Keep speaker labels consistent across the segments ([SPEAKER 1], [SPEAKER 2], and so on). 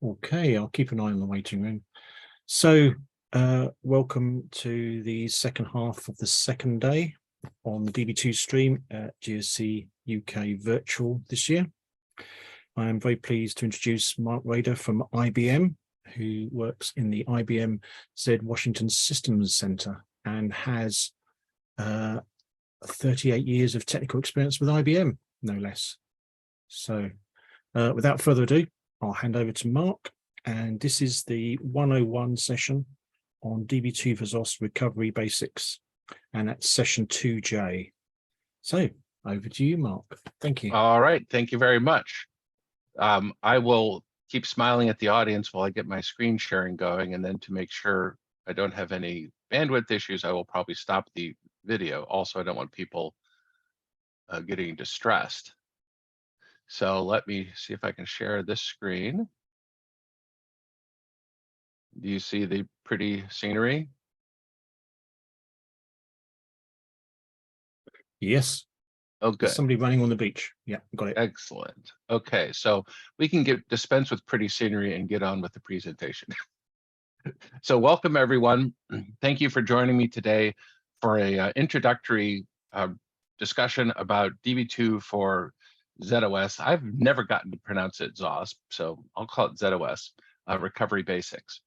[SPEAKER 1] Okay, I'll keep an eye on the waiting room. So, welcome to the second half of the second day on the Db2 stream at GSC UK Virtual this year. I am very pleased to introduce Mark Rader from IBM, who works in the IBM Z Washington Systems Center and has 38 years of technical experience with IBM, no less. So, without further ado, I'll hand over to Mark, and this is the 101 session on Db2 for zOS recovery basics, and that's session 2J. So over to you, Mark. Thank you.
[SPEAKER 2] All right, thank you very much. I will keep smiling at the audience while I get my screen sharing going, and then to make sure I don't have any bandwidth issues, I will probably stop the video. Also, I don't want people getting distressed. So let me see if I can share this screen. Do you see the pretty scenery?
[SPEAKER 1] Yes.
[SPEAKER 2] Oh, good.
[SPEAKER 1] There's somebody running on the beach. Yeah, got it.
[SPEAKER 2] Excellent. Okay, so we can dispense with pretty scenery and get on with the presentation. So welcome, everyone. Thank you for joining me today for a introductory discussion about Db2 for zOS. I've never gotten to pronounce it zOS, so I'll call it zOS, recovery basics.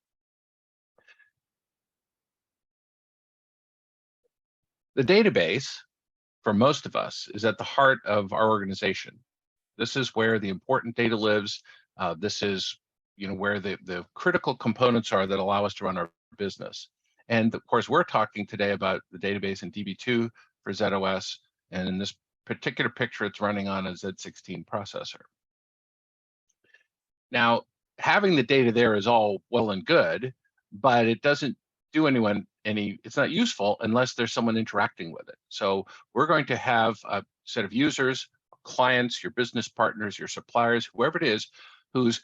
[SPEAKER 2] The database, for most of us, is at the heart of our organization. This is where the important data lives. This is where the critical components are that allow us to run our business. And of course, we're talking today about the database in Db2 for zOS. And in this particular picture, it's running on a Z16 processor. Now, having the data there is all well and good, but it doesn't do anyone it's not useful unless there's someone interacting with it. So we're going to have a set of users, clients, your business partners, your suppliers, whoever it is, who's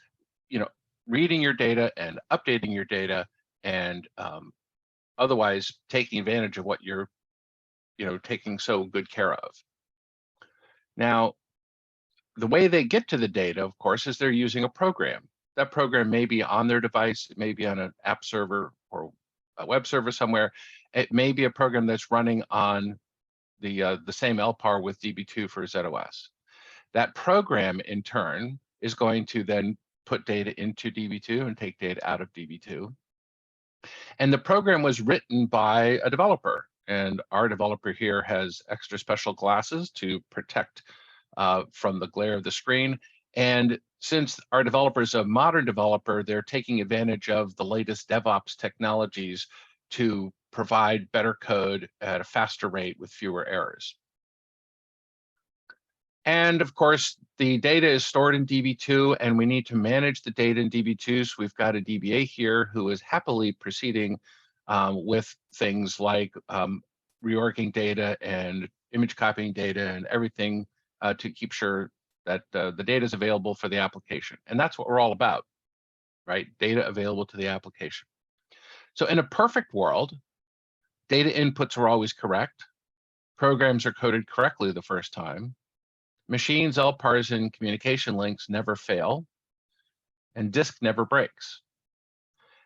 [SPEAKER 2] reading your data and updating your data and otherwise taking advantage of what you're taking so good care of. Now, the way they get to the data, of course, is they're using a program. That program may be on their device, it may be on an app server or a web server somewhere. It may be a program that's running on the same LPAR with Db2 for zOS. That program, in turn, is going to then put data into Db2 and take data out of Db2. And the program was written by a developer. And our developer here has extra special glasses to protect from the glare of the screen. And since our developer is a modern developer, they're taking advantage of the latest DevOps technologies to provide better code at a faster rate with fewer errors. And of course, the data is stored in Db2, and we need to manage the data in Db2. So we've got a DBA here who is happily proceeding with things like reorging data and image copying data and everything to keep sure that the data is available for the application. And that's what we're all about, right? Data available to the application. So in a perfect world, data inputs are always correct. Programs are coded correctly the first time. Machines, LPARs, and communication links never fail. And disk never breaks.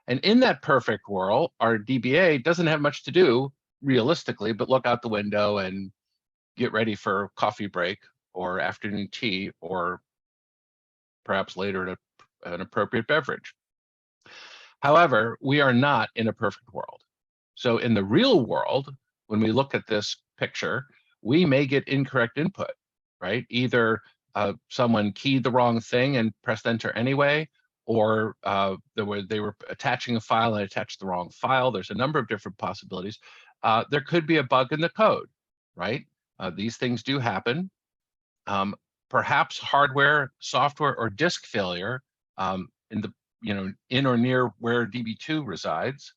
[SPEAKER 2] And in that perfect world, our DBA doesn't have much to do, realistically, but look out the window and get ready for coffee break or afternoon tea, or perhaps later an appropriate beverage. However, we are not in a perfect world. So in the real world, when we look at this picture, we may get incorrect input, right? Either someone keyed the wrong thing and pressed enter anyway, or they were attaching a file and attached the wrong file. There's a number of different possibilities. There could be a bug in the code, right? These things do happen. Perhaps hardware, software, or disk failure in or near where Db2 resides.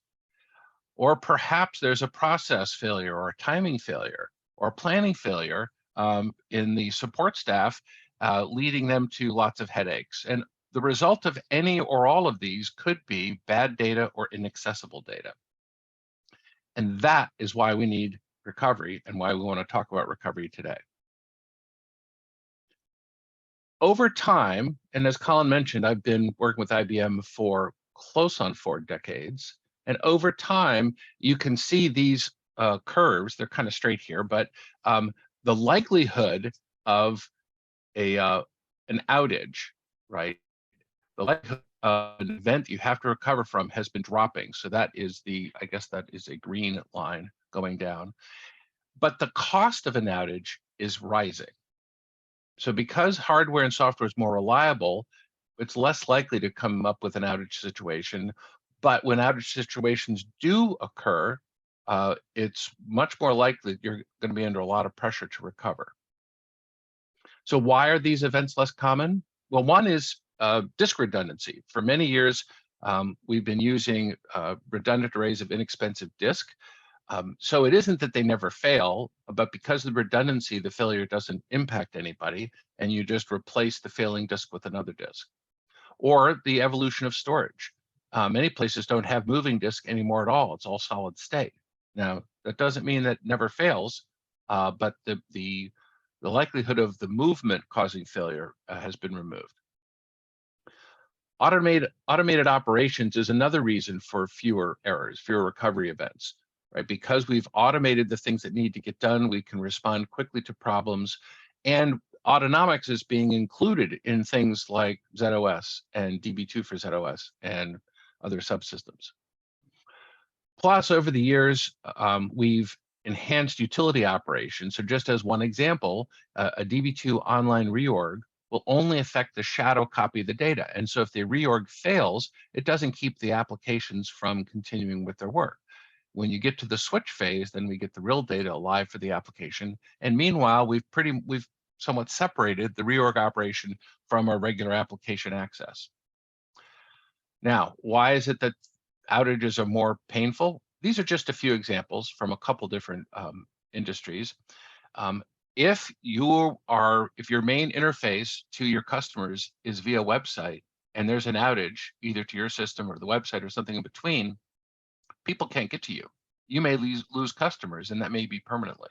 [SPEAKER 2] Or perhaps there's a process failure or a timing failure or planning failure in the support staff, leading them to lots of headaches. And the result of any or all of these could be bad data or inaccessible data. And that is why we need recovery and why we want to talk about recovery today. over time, and as Colin mentioned, I've been working with IBM for close on 4 decades. And over time, you can see these curves. They're kind of straight here, but the likelihood of an outage, right? The likelihood of an event you have to recover from has been dropping. So that is I guess that is a green line going down. But the cost of an outage is rising. So because hardware and software is more reliable, it's less likely to come up with an outage situation. But when outage situations do occur, it's much more likely you're going to be under a lot of pressure to recover. So why are these events less common? Well, one is disk redundancy. For many years, we've been using redundant arrays of inexpensive disk. So it isn't that they never fail, but because of the redundancy, the failure doesn't impact anybody, and you just replace the failing disk with another disk. Or the evolution of storage. Many places don't have moving disk anymore at all. It's all solid state. Now, that doesn't mean that it never fails, but the likelihood of the movement causing failure has been removed. Automated operations is another reason for fewer errors, fewer recovery events, right? Because we've automated the things that need to get done, we can respond quickly to problems, and autonomics is being included in things like zOS and Db2 for zOS and other subsystems. Plus, over the years, we've enhanced utility operations. So just as one example, a Db2 online reorg will only affect the shadow copy of the data. And so if the reorg fails, it doesn't keep the applications from continuing with their work. When you get to the switch phase, then we get the real data alive for the application. And meanwhile, we've somewhat separated the reorg operation from our regular application access. Now, why is it that outages are more painful? These are just a few examples from a couple different industries. If your main interface to your customers is via website and there's an outage, either to your system or the website or something in between, people can't get to you. You may lose customers, and that may be permanently.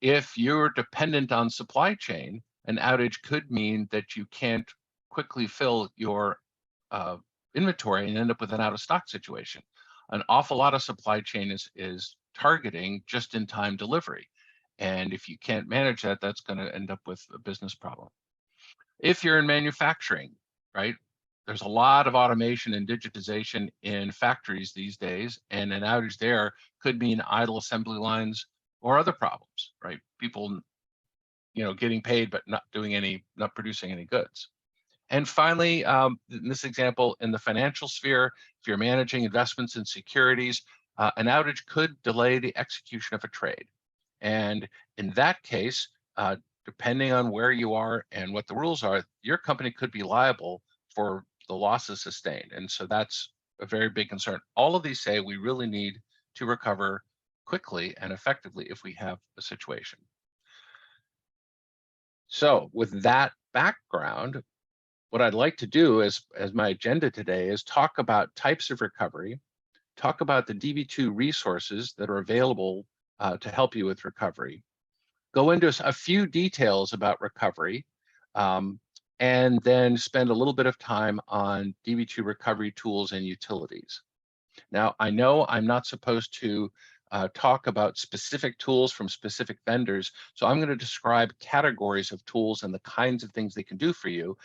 [SPEAKER 2] If you're dependent on supply chain, an outage could mean that you can't quickly fill your inventory and end up with an out-of-stock situation. An awful lot of supply chain is targeting just-in-time delivery. And if you can't manage that, that's going to end up with a business problem. If you're in manufacturing, right, there's a lot of automation and digitization in factories these days, and an outage there could mean idle assembly lines or other problems, right? People, getting paid but not producing any goods. And finally, in this example, in the financial sphere, if you're managing investments in securities, an outage could delay the execution of a trade. And in that case, depending on where you are and what the rules are, your company could be liable for the losses sustained. And so that's a very big concern. All of these say we really need to recover quickly and effectively if we have a situation. So with that background, what I'd like to do as my agenda today is talk about types of recovery, talk about the Db2 resources that are available to help you with recovery, go into a few details about recovery, and then spend a little bit of time on Db2 recovery tools and utilities. Now, I know I'm not supposed to talk about specific tools from specific vendors, so I'm going to describe categories of tools and the kinds of things they can do for you.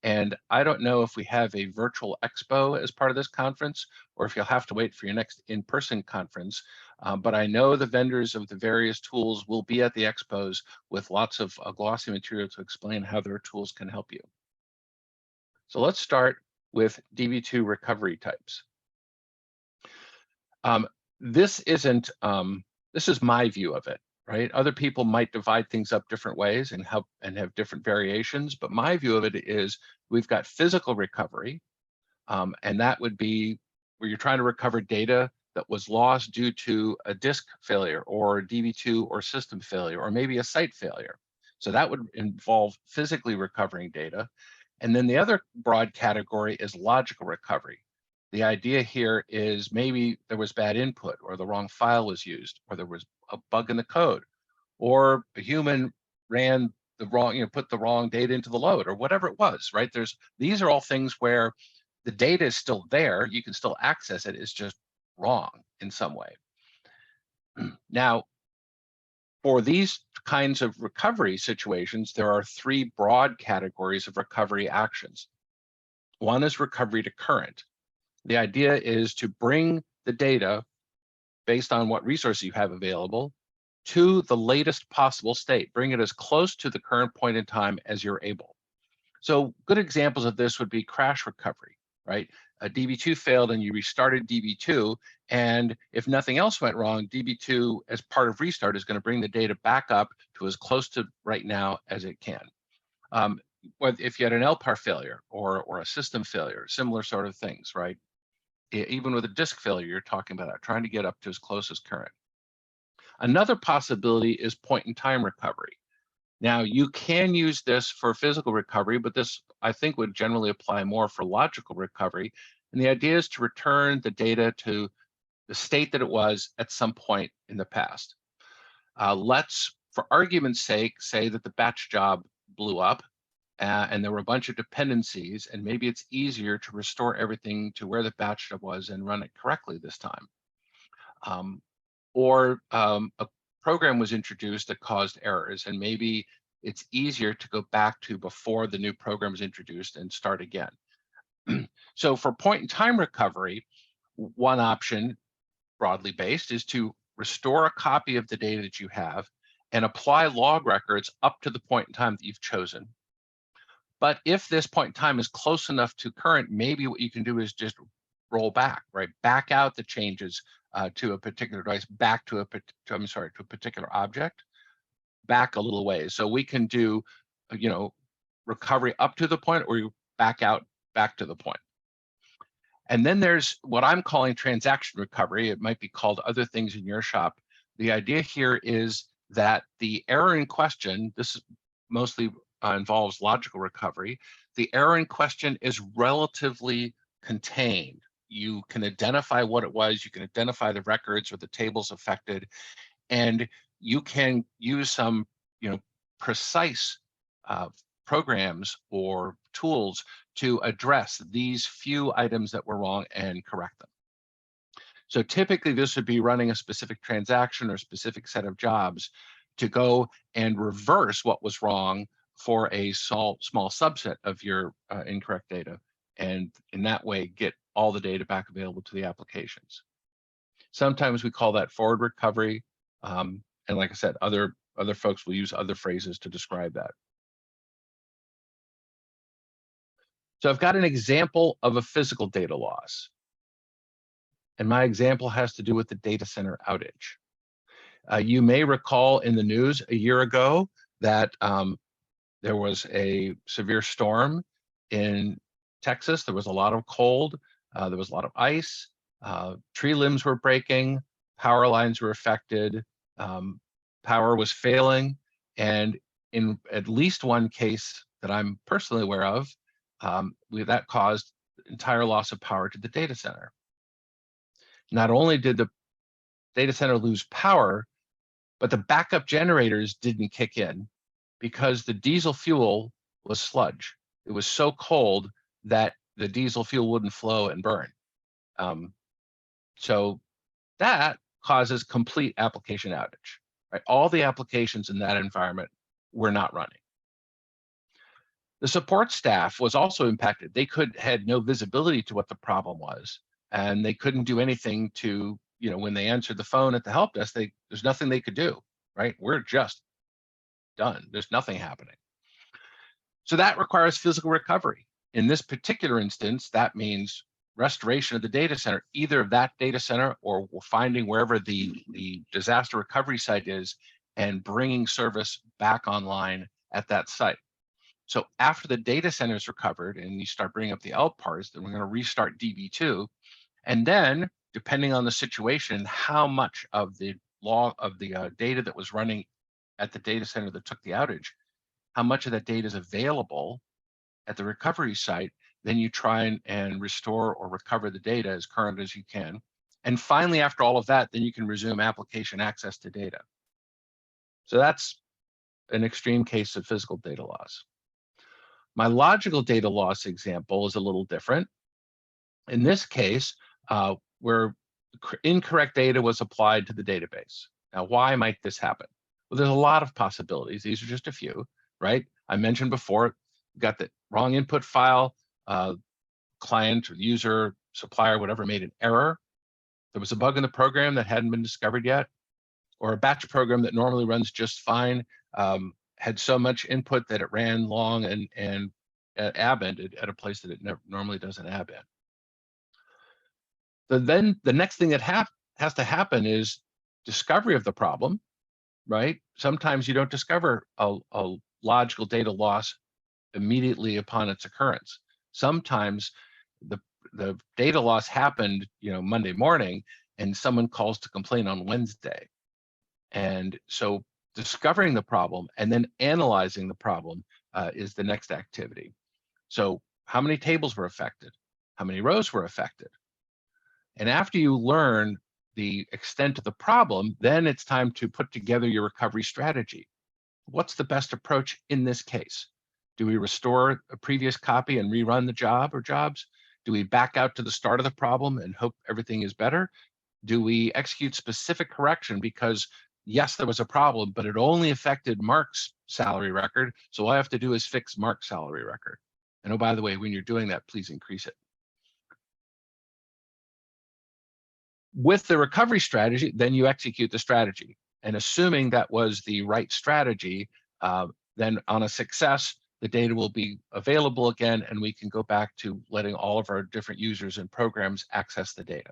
[SPEAKER 2] And I don't know if we have a virtual expo as part of this conference, or if you'll have to wait for your next in-person conference. But I know the vendors of the various tools will be at the expos with lots of glossy material to explain how their tools can help you. So let's start with Db2 recovery types. This is my view of it. Right? Other people might divide things up different ways and have different variations, but my view of it is we've got physical recovery, and that would be where you're trying to recover data that was lost due to a disk failure or Db2 or system failure, or maybe a site failure. So that would involve physically recovering data. And then the other broad category is logical recovery. The idea here is maybe there was bad input, or the wrong file was used, or there was a bug in the code, or a human ran the wrong, put the wrong data into the load or whatever it was, right? These are all things where the data is still there. You can still access it. It's just wrong in some way. Now, for these kinds of recovery situations, there are three broad categories of recovery actions. One is recovery to current. The idea is to bring the data based on what resources you have available to the latest possible state. Bring it as close to the current point in time as you're able. So good examples of this would be crash recovery, right? A DB2 failed and you restarted DB2, and if nothing else went wrong, DB2 as part of restart is going to bring the data back up to as close to right now as it can. If you had an LPAR failure or a system failure, similar sort of things, right? Even with a disk failure, you're talking about that, trying to get up to as close as current. Another possibility is point-in-time recovery. Now, you can use this for physical recovery, but this, I think, would generally apply more for logical recovery. And the idea is to return the data to the state that it was at some point in the past. Let's, for argument's sake, say that the batch job blew up and there were a bunch of dependencies, and maybe it's easier to restore everything to where the batch job was and run it correctly this time. Or a program was introduced that caused errors, and maybe it's easier to go back to before the new program was introduced and start again. So for point-in-time recovery, one option, broadly based, is to restore a copy of the data that you have and apply log records up to the point in time that you've chosen. But if this point in time is close enough to current, maybe what you can do is just roll back, right? Back out the changes to a particular device, back to a particular object, back a little ways. So we can do, recovery up to the point, or you back out back to the point. And then there's what I'm calling transaction recovery. It might be called other things in your shop. The idea here is that the error in question, this mostly involves logical recovery. The error in question is relatively contained. You can identify what it was, you can identify the records or the tables affected, and you can use some precise programs or tools to address these few items that were wrong and correct them. So typically this would be running a specific transaction or specific set of jobs to go and reverse what was wrong for a small subset of your incorrect data, and in that way get all the data back available to the applications. Sometimes we call that forward recovery, and like I said, other folks will use other phrases to describe that. So I've got an example of a physical data loss, and my example has to do with the data center outage. You may recall in the news a year ago that there was a severe storm in Texas. There was a lot of cold, there was a lot of ice, tree limbs were breaking, power lines were affected, power was failing, and in at least one case that I'm personally aware of, that caused entire loss of power to the data center. Not only did the data center lose power, but the backup generators didn't kick in because the diesel fuel was sludge. It was so cold that the diesel fuel wouldn't flow and burn. So that causes complete application outage, right? All the applications in that environment were not running. The support staff was also impacted. They had no visibility to what the problem was, and they couldn't do anything to, when they answered the phone at the help desk, there's nothing they could do, right? We're just done. There's nothing happening. So that requires physical recovery. In this particular instance, that means restoration of the data center, either of that data center or finding wherever the disaster recovery site is and bringing service back online at that site. So after the data center is recovered and you start bringing up the LPARs, then we're going to restart DB2. And then, depending on the situation, how much of the data that was running at the data center that took the outage, how much of that data is available at the recovery site, then you try and restore or recover the data as current as you can. And finally, after all of that, then you can resume application access to data. So that's an extreme case of physical data loss. My logical data loss example is a little different. In this case, where incorrect data was applied to the database. Now, why might this happen? Well, there's a lot of possibilities. These are just a few, right? I mentioned before, got the wrong input file, client or user, supplier, whatever, made an error. There was a bug in the program that hadn't been discovered yet, or a batch program that normally runs just fine had so much input that it ran long and ab-ended at a place that it normally doesn't ab-end. So then the next thing that has to happen is discovery of the problem, right? Sometimes you don't discover a logical data loss immediately upon its occurrence. Sometimes the data loss happened, Monday morning, and someone calls to complain on Wednesday. And so discovering the problem and then analyzing the problem is the next activity. So how many tables were affected? How many rows were affected? And after you learn the extent of the problem, then it's time to put together your recovery strategy. What's the best approach in this case? Do we restore a previous copy and rerun the job or jobs? Do we back out to the start of the problem and hope everything is better? Do we execute specific correction because, yes, there was a problem, but it only affected Mark's salary record, so all I have to do is fix Mark's salary record. And oh, by the way, when you're doing that, please increase it. With the recovery strategy, then you execute the strategy. And assuming that was the right strategy, then on a success, the data will be available again, and we can go back to letting all of our different users and programs access the data.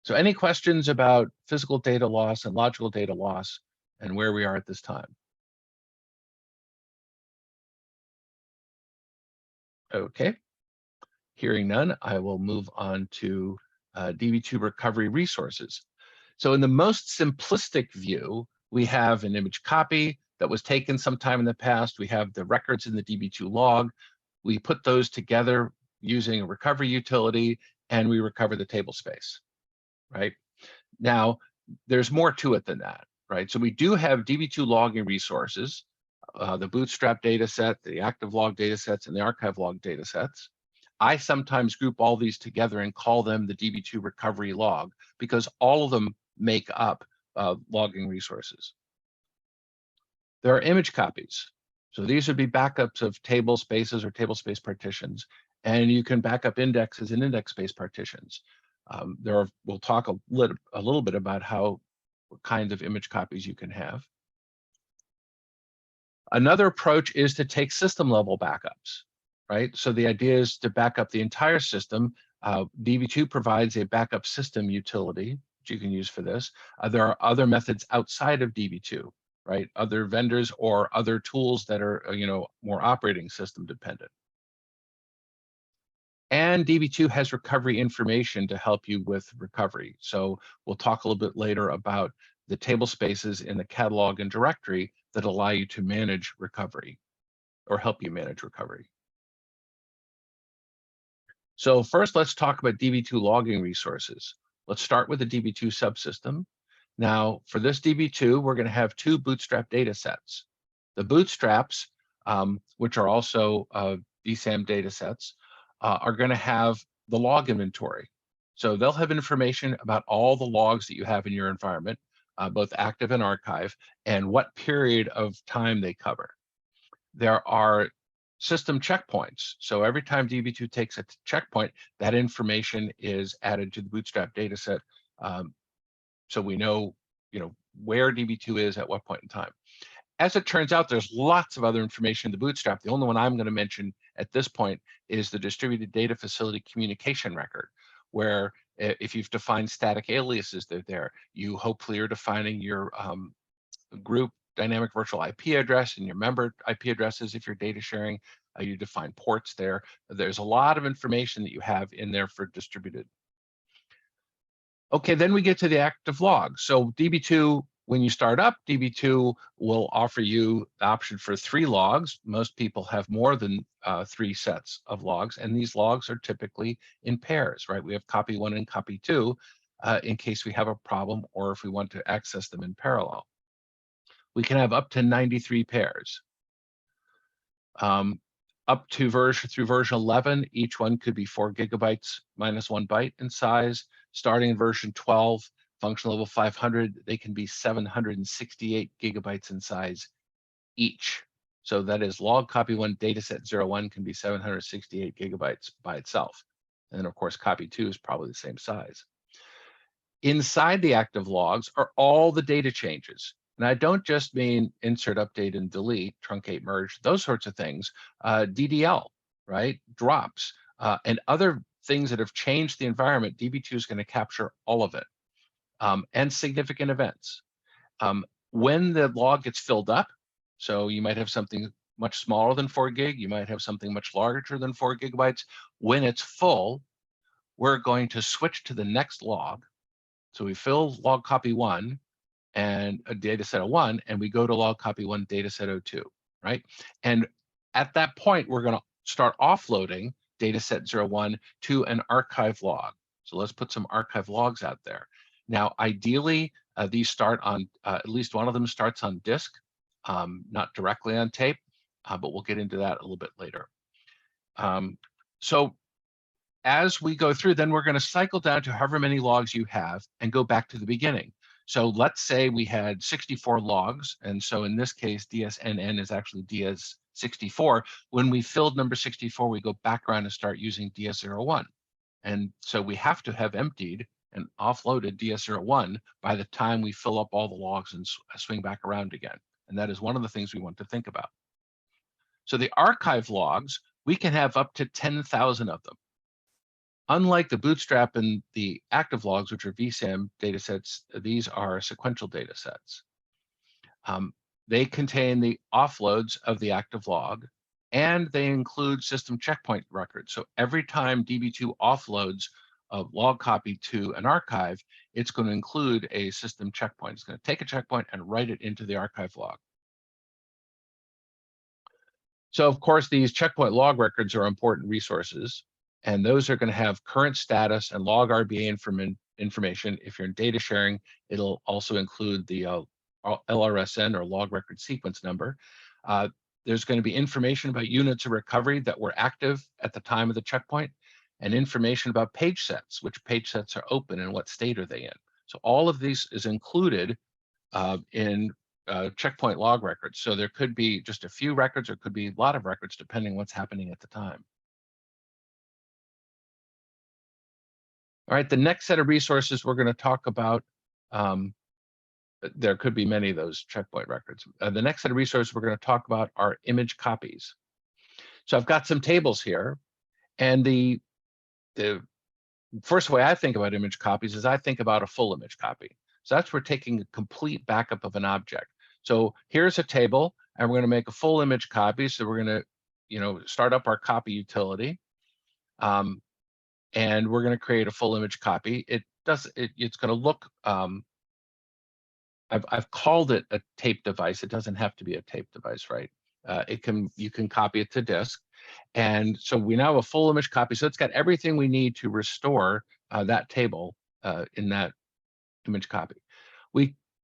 [SPEAKER 2] So any questions about physical data loss and logical data loss and where we are at this time? Okay, hearing none, I will move on to Db2 recovery resources. So in the most simplistic view, we have an image copy that was taken sometime in the past. We have the records in the Db2 log. We put those together using a recovery utility, and we recover the table space, right? Now, there's more to it than that, right? So we do have Db2 logging resources, the bootstrap data set, the active log data sets, and the archive log data sets. I sometimes group all these together and call them the Db2 recovery log because all of them make up logging resources. There are image copies. So these would be backups of table spaces or table space partitions, and you can back up indexes and index space partitions. We'll talk a little bit about what kinds of image copies you can have. Another approach is to take system level backups, right? So the idea is to back up the entire system. Db2 provides a backup system utility, which you can use for this. There are other methods outside of Db2, right? Other vendors or other tools that are, more operating system dependent. And Db2 has recovery information to help you with recovery. So we'll talk a little bit later about the table spaces in the catalog and directory that allow you to manage recovery or help you manage recovery. So first, let's talk about Db2 logging resources. Let's start with the Db2 subsystem. Now, for this Db2, we're going to have two bootstrap data sets. The bootstraps, which are also DSAM data sets, are going to have the log inventory. So they'll have information about all the logs that you have in your environment, both active and archive, and what period of time they cover. There are system checkpoints. So every time Db2 takes a checkpoint, that information is added to the bootstrap data set. So we know, where Db2 is at what point in time. As it turns out, there's lots of other information in the bootstrap. The only one I'm going to mention at this point is the distributed data facility communication record, where if you've defined static aliases, they're there. You hopefully are defining your group dynamic virtual IP address and your member IP addresses if you're data sharing. You define ports there. There's a lot of information that you have in there for distributed. Okay, then we get to the active log. So Db2, when you start up, Db2 will offer you the option for 3 logs. Most people have more than 3 sets of logs, and these logs are typically in pairs, right? We have copy 1 and copy 2 in case we have a problem or if we want to access them in parallel. we can have up to 93 pairs. Up to through version 11, each one could be 4 gigabytes minus 1 byte in size. Starting in version 12, function level 500, they can be 768 gigabytes in size each. So that is log copy 1 dataset 01 can be 768 gigabytes by itself. And then of course, copy 2 is probably the same size. Inside the active logs are all the data changes. And I don't just mean insert, update, and delete, truncate, merge, those sorts of things. DDL, right? Drops, and other things that have changed the environment. DB2 is going to capture all of it, and significant events. When the log gets filled up, so you might have something much smaller than 4 gig, you might have something much larger than 4 gigabytes. When it's full, we're going to switch to the next log. So we fill log copy 1 and a dataset 01, and we go to log copy 1 dataset 02, right? And at that point, we're going to start offloading dataset 01 to an archive log. So let's put some archive logs out there. Now, ideally, these start on, at least one of them starts on disk, not directly on tape, but we'll get into that a little bit later. So as we go through, then we're going to cycle down to however many logs you have and go back to the beginning. So let's say we had 64 logs. And so in this case, DSNN is actually DS64. When we filled number 64, we go back around and start using DS01. And so we have to have emptied and offloaded DS01 by the time we fill up all the logs and swing back around again. And that is one of the things we want to think about. So the archive logs, we can have up to 10,000 of them. Unlike the Bootstrap and the active logs, which are VSAM datasets, these are sequential datasets. They contain the offloads of the active log, and they include system checkpoint records. So every time DB2 offloads a log copy to an archive, it's going to include a system checkpoint. It's going to take a checkpoint and write it into the archive log. So of course, these checkpoint log records are important resources. And those are going to have current status and log RBA information. If you're in data sharing, it'll also include the LRSN or log record sequence number. There's going to be information about units of recovery that were active at the time of the checkpoint, and information about page sets, which page sets are open and what state are they in. So all of these is included in checkpoint log records. So there could be just a few records or could be a lot of records depending what's happening at the time. All right, the next set of resources we're going to talk about, there could be many of those checkpoint records. The next set of resources we're going to talk about are image copies. So I've got some tables here, and the first way I think about image copies is I think about a full image copy. So that's we're taking a complete backup of an object. So here's a table, and we're going to make a full image copy. So we're going to, start up our copy utility. And we're going to create a full image copy. It's going to look, I've called it a tape device. It doesn't have to be a tape device, right? You can copy it to disk. And so we now have a full image copy. So it's got everything we need to restore that table in that image copy.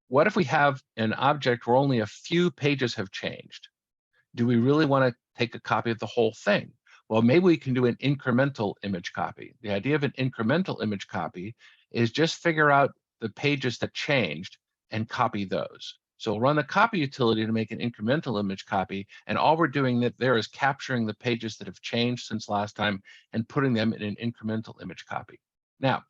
[SPEAKER 2] What if we have an object where only a few pages have changed? Do we really want to take a copy of the whole thing? Well, maybe we can do an incremental image copy. The idea of an incremental image copy is just figure out the pages that changed and copy those. So we'll run the copy utility to make an incremental image copy, and all we're doing there is capturing the pages that have changed since last time and putting them in an incremental image copy. Now,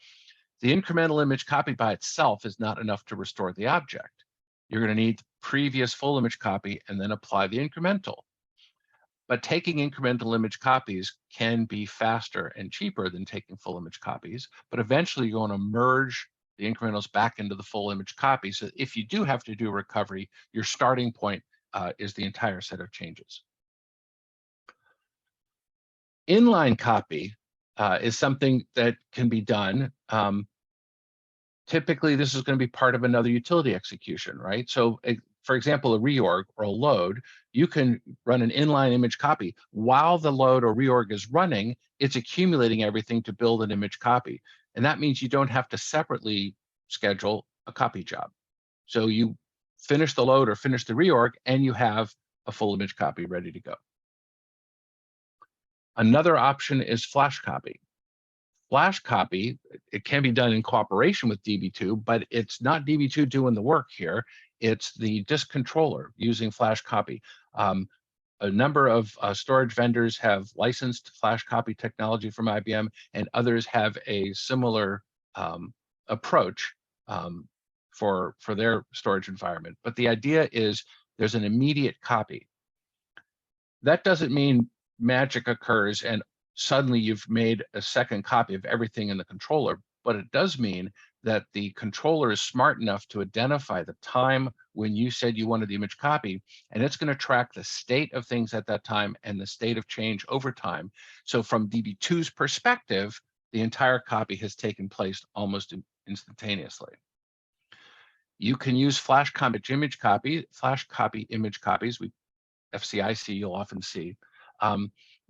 [SPEAKER 2] the incremental image copy by itself is not enough to restore the object. You're going to need the previous full image copy and then apply the incremental. But taking incremental image copies can be faster and cheaper than taking full image copies, but eventually you're going to merge the incrementals back into the full image copy. So if you do have to do recovery, your starting point is the entire set of changes. Inline copy is something that can be done. Typically, this is going to be part of another utility execution, right? So for example, a reorg or a load, you can run an inline image copy. While the load or reorg is running, it's accumulating everything to build an image copy. And that means you don't have to separately schedule a copy job. So you finish the load or finish the reorg, and you have a full image copy ready to go. Another option is flash copy. Flash copy, it can be done in cooperation with Db2, but it's not Db2 doing the work here. It's the disk controller using flash copy. A number of storage vendors have licensed flash copy technology from IBM, and others have a similar approach for their storage environment. But the idea is there's an immediate copy. That doesn't mean magic occurs and suddenly you've made a second copy of everything in the controller, but it does mean that the controller is smart enough to identify the time when you said you wanted the image copy, and it's going to track the state of things at that time and the state of change over time. So from DB2's perspective, the entire copy has taken place almost instantaneously. You can use flash copy image copies, FCIC you'll often see,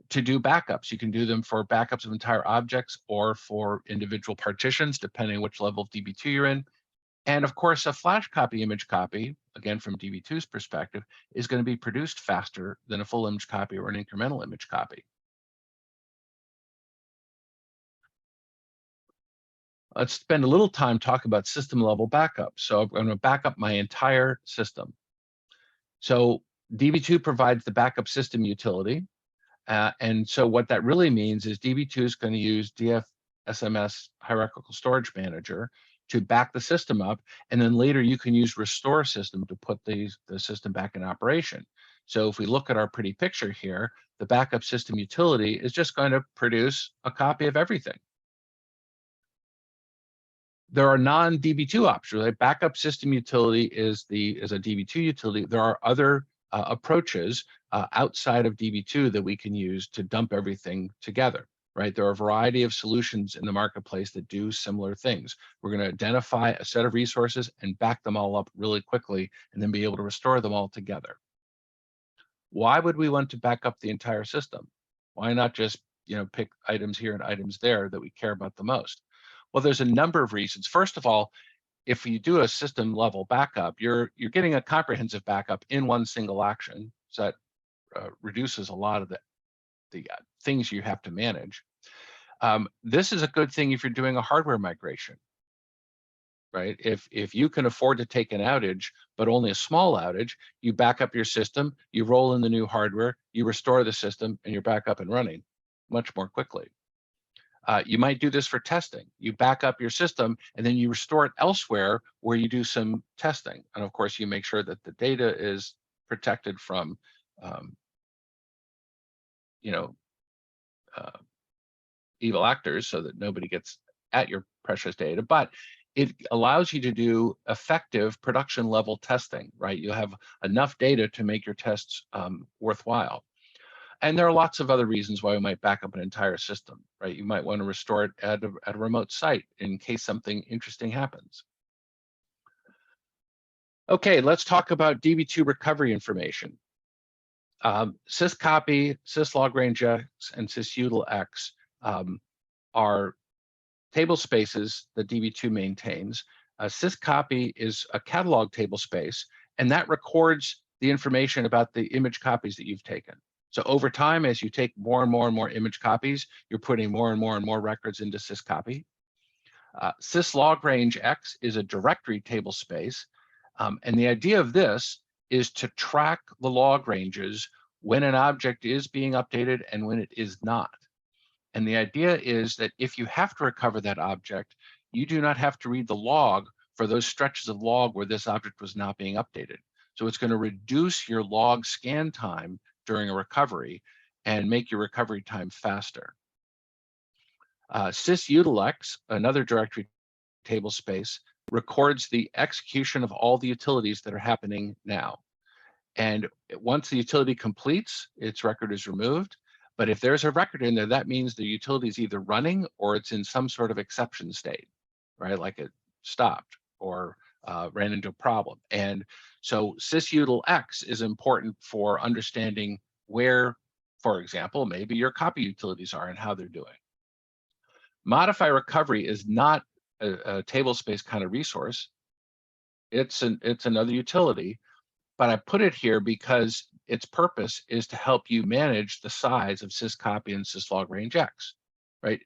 [SPEAKER 2] to do backups. You can do them for backups of entire objects or for individual partitions, depending which level of DB2 you're in. And of course, a flash copy image copy, again from DB2's perspective, is going to be produced faster than a full image copy or an incremental image copy. Let's spend a little time talking about system level backup. So I'm going to back up my entire system. So DB2 provides the backup system utility. And so what that really means is DB2 is going to use DFSMS Hierarchical Storage Manager to back the system up, and then later you can use restore system to put the system back in operation. So if we look at our pretty picture here, the backup system utility is just going to produce a copy of everything. There are non-DB2 options. Right? Backup system utility is a DB2 utility. There are other approaches outside of DB2 that we can use to dump everything together, right? There are a variety of solutions in the marketplace that do similar things. We're going to identify a set of resources and back them all up really quickly and then be able to restore them all together. Why would we want to back up the entire system? Why not just, pick items here and items there that we care about the most? Well, there's a number of reasons. First of all, if you do a system level backup, you're getting a comprehensive backup in one single action. So that reduces a lot of the things you have to manage. This is a good thing if you're doing a hardware migration, right? If you can afford to take an outage, but only a small outage, you back up your system, you roll in the new hardware, you restore the system, and you're back up and running much more quickly. You might do this for testing. You back up your system and then you restore it elsewhere where you do some testing. And of course, you make sure that the data is protected from, evil actors so that nobody gets at your precious data. But it allows you to do effective production level testing, right? You have enough data to make your tests worthwhile. And there are lots of other reasons why we might back up an entire system, right? You might want to restore it at a remote site in case something interesting happens. Okay, let's talk about DB2 recovery information. syscopy, syslograngex, and sysutilx are table spaces that DB2 maintains. Syscopy is a catalog table space, and that records the information about the image copies that you've taken. So over time, as you take more and more and more image copies, you're putting more and more records into syscopy. Syslograngex is a directory table space. And the idea of this is to track the log ranges when an object is being updated and when it is not. And the idea is that if you have to recover that object, you do not have to read the log for those stretches of log where this object was not being updated. So it's going to reduce your log scan time during a recovery and make your recovery time faster. Sysutilx, another directory table space, records the execution of all the utilities that are happening now. And once the utility completes, its record is removed. But if there's a record in there, that means the utility is either running or it's in some sort of exception state, right? Like it stopped or ran into a problem. And so sysutilx is important for understanding where, for example, maybe your copy utilities are and how they're doing. Modify recovery is not a table space kind of resource. it's another utility, but I put it here because its purpose is to help you manage the size of syscopy and syslog range X, right?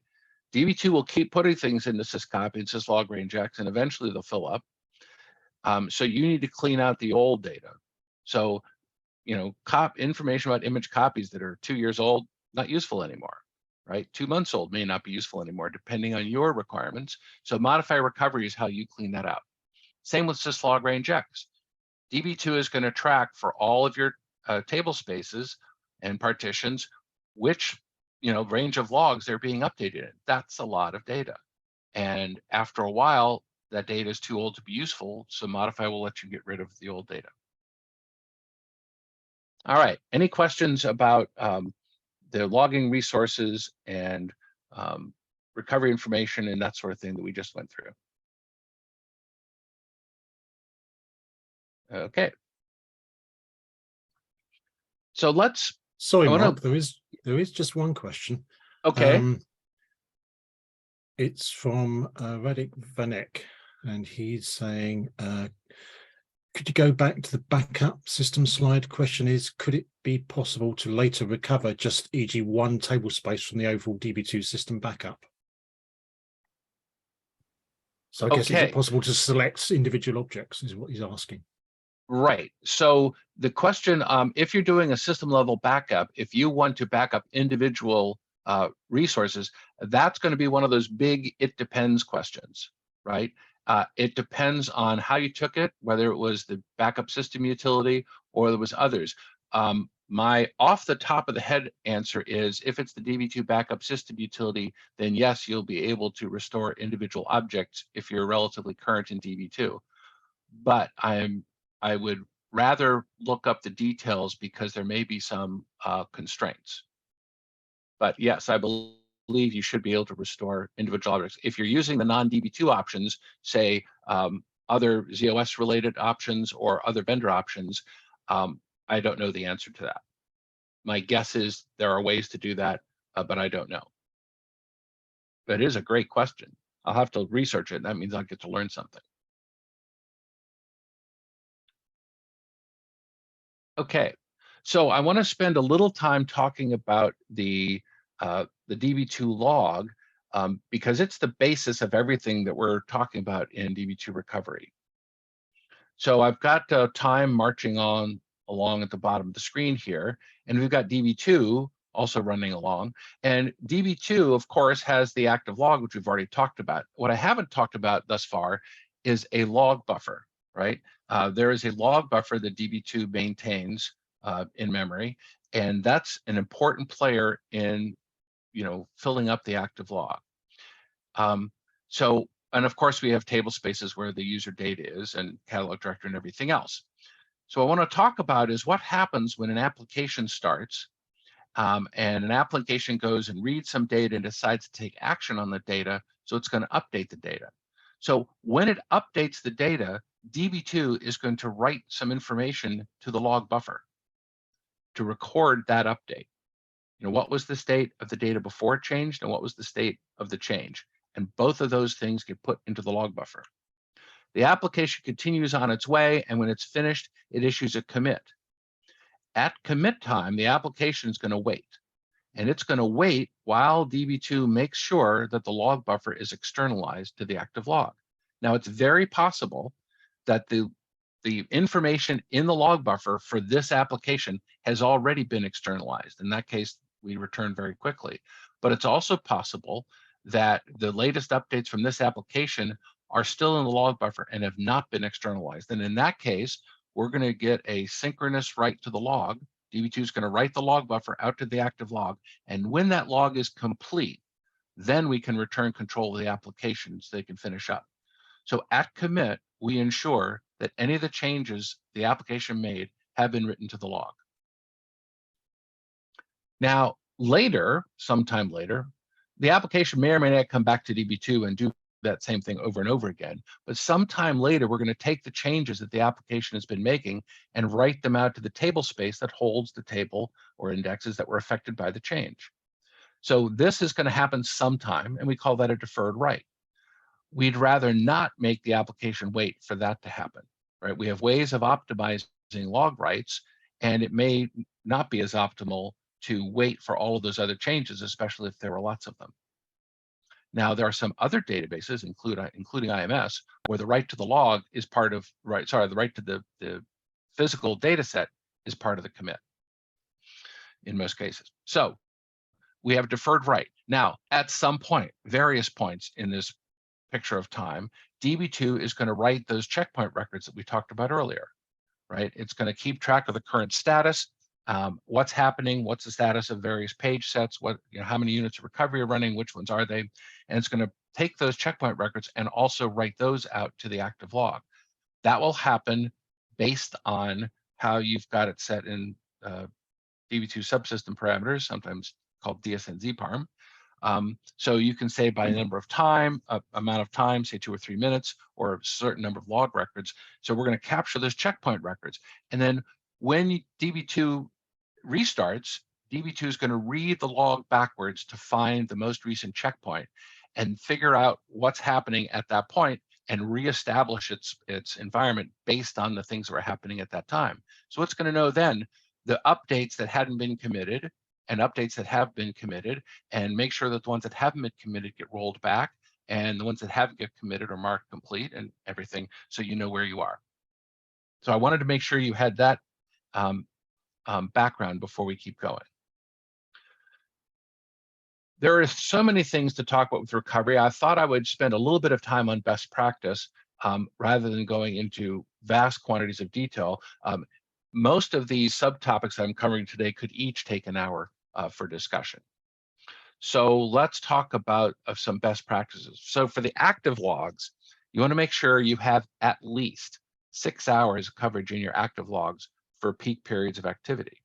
[SPEAKER 2] DB2 will keep putting things into syscopy and syslog range X, and eventually they'll fill up. So you need to clean out the old data. So, information about image copies that are 2 years old, not useful anymore, right? 2 months old may not be useful anymore, depending on your requirements. So modify recovery is how you clean that out. Same with syslog range X. DB2 is going to track for all of your table spaces and partitions, which range of logs they're being updated in. That's a lot of data. And after a while, that data is too old to be useful, so modify will let you get rid of the old data. All right, any questions about the logging resources and recovery information and that sort of thing that we just went through? Okay. So let's.
[SPEAKER 1] Sorry, Mark, there is just one question.
[SPEAKER 2] Okay.
[SPEAKER 1] It's from Radik Vanek, and he's saying, could you go back to the backup system slide? Question is, could it be possible to later recover just e.g. one table space from the overall DB2 system backup? So I guess, is it possible to select individual objects is what he's asking.
[SPEAKER 2] Right. So the question, if you're doing a system level backup, if you want to back up individual resources, that's going to be one of those big it depends questions, right? It depends on how you took it, whether it was the backup system utility or there was others. My off the top of the head answer is, if it's the DB2 backup system utility, then yes, you'll be able to restore individual objects if you're relatively current in DB2. But I would rather look up the details because there may be some constraints. But yes, I believe you should be able to restore individual objects. If you're using the non-DB2 options, say other zOS related options or other vendor options, I don't know the answer to that. My guess is there are ways to do that, but I don't know. But it is a great question. I'll have to research it. That means I'll get to learn something. Okay, so I want to spend a little time talking about the DB2 log because it's the basis of everything that we're talking about in DB2 recovery. So I've got time marching on along at the bottom of the screen here, and we've got DB2 also running along. And DB2, of course, has the active log, which we've already talked about. What I haven't talked about thus far is a log buffer, right? There is a log buffer that DB2 maintains in memory, and that's an important player in, filling up the active log. And of course, we have table spaces where the user data is and catalog directory and everything else. So what I want to talk about is what happens when an application starts and an application goes and reads some data and decides to take action on the data. So it's going to update the data. So when it updates the data, DB2 is going to write some information to the log buffer to record that update. What was the state of the data before it changed and what was the state of the change? And both of those things get put into the log buffer. The application continues on its way, and when it's finished, it issues a commit. At commit time, the application is going to wait, and it's going to wait while DB2 makes sure that the log buffer is externalized to the active log. Now, it's very possible that the information in the log buffer for this application has already been externalized. In that case, we return very quickly. But it's also possible that the latest updates from this application are still in the log buffer and have not been externalized. And in that case, we're going to get a synchronous write to the log. DB2 is going to write the log buffer out to the active log. And when that log is complete, then we can return control of the application so they can finish up. So at commit, we ensure that any of the changes the application made have been written to the log. Now, later, sometime later, the application may or may not come back to DB2 and do that same thing over and over again. But sometime later, we're going to take the changes that the application has been making and write them out to the table space that holds the table or indexes that were affected by the change. So this is going to happen sometime, and we call that a deferred write. we'd rather not make the application wait for that to happen, right? We have ways of optimizing log writes, and it may not be as optimal to wait for all of those other changes, especially if there are lots of them. Now, there are some other databases, including IMS, where the write to the log is part of, the write to the physical data set is part of the commit in most cases. So we have deferred write. Now, at some point, various points in this picture of time, DB2 is going to write those checkpoint records that we talked about earlier, right? It's going to keep track of the current status, what's happening, what's the status of various page sets, how many units of recovery are running, which ones are they, and it's going to take those checkpoint records and also write those out to the active log. That will happen based on how you've got it set in DB2 subsystem parameters, sometimes called DSNZ parm. So you can say by a number of time, amount of time, say 2 or 3 minutes, or a certain number of log records. So we're going to capture those checkpoint records. And then when DB2 restarts, DB2 is going to read the log backwards to find the most recent checkpoint and figure out what's happening at that point and reestablish its environment based on the things that were happening at that time. So it's going to know then the updates that hadn't been committed and updates that have been committed, and make sure that the ones that haven't been committed get rolled back, and the ones that haven't get committed are marked complete and everything, so you know where you are. So I wanted to make sure you had that background before we keep going. There are so many things to talk about with recovery. I thought I would spend a little bit of time on best practice rather than going into vast quantities of detail. Most of these subtopics I'm covering today could each take an hour for discussion. So let's talk about some best practices. So for the active logs, you want to make sure you have at least 6 hours of coverage in your active logs for peak periods of activity.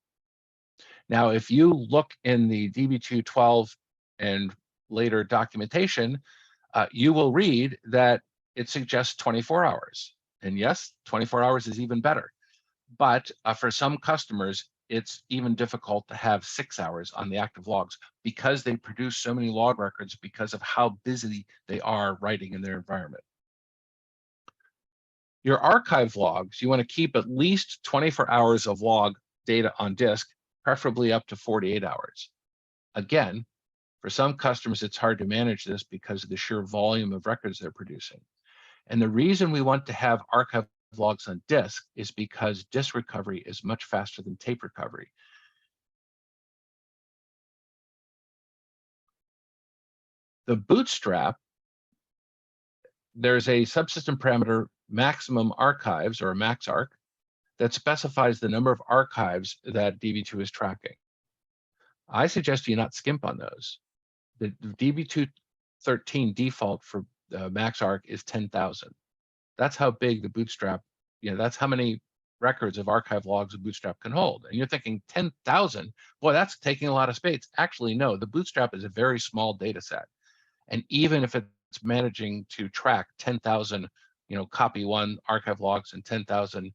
[SPEAKER 2] Now, if you look in the DB2 12 and later documentation, you will read that it suggests 24 hours. And yes, 24 hours is even better. But for some customers, it's even difficult to have 6 hours on the active logs because they produce so many log records because of how busy they are writing in their environment. Your archive logs, you want to keep at least 24 hours of log data on disk, preferably up to 48 hours. Again, for some customers, it's hard to manage this because of the sheer volume of records they're producing. And the reason we want to have archive logs on disk is because disk recovery is much faster than tape recovery. The bootstrap, there's a subsystem parameter maximum archives, or maxarc, that specifies the number of archives that DB2 is tracking. I suggest you not skimp on those. The DB2 13 default for maxarc is 10,000. That's how big the bootstrap, that's how many records of archive logs a bootstrap can hold. And you're thinking 10,000, boy, that's taking a lot of space. Actually, no, the bootstrap is a very small data set. And even if it's managing to track 10,000, copy 1 archive logs and 10,000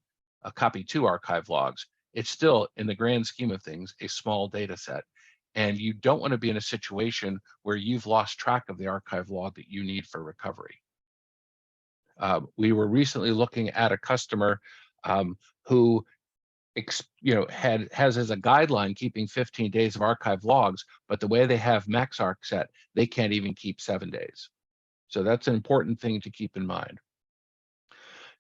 [SPEAKER 2] copy 2 archive logs, it's still, in the grand scheme of things, a small data set. And you don't want to be in a situation where you've lost track of the archive log that you need for recovery. We were recently looking at a customer who has as a guideline keeping 15 days of archive logs, but the way they have maxarc set, they can't even keep 7 days. So that's an important thing to keep in mind.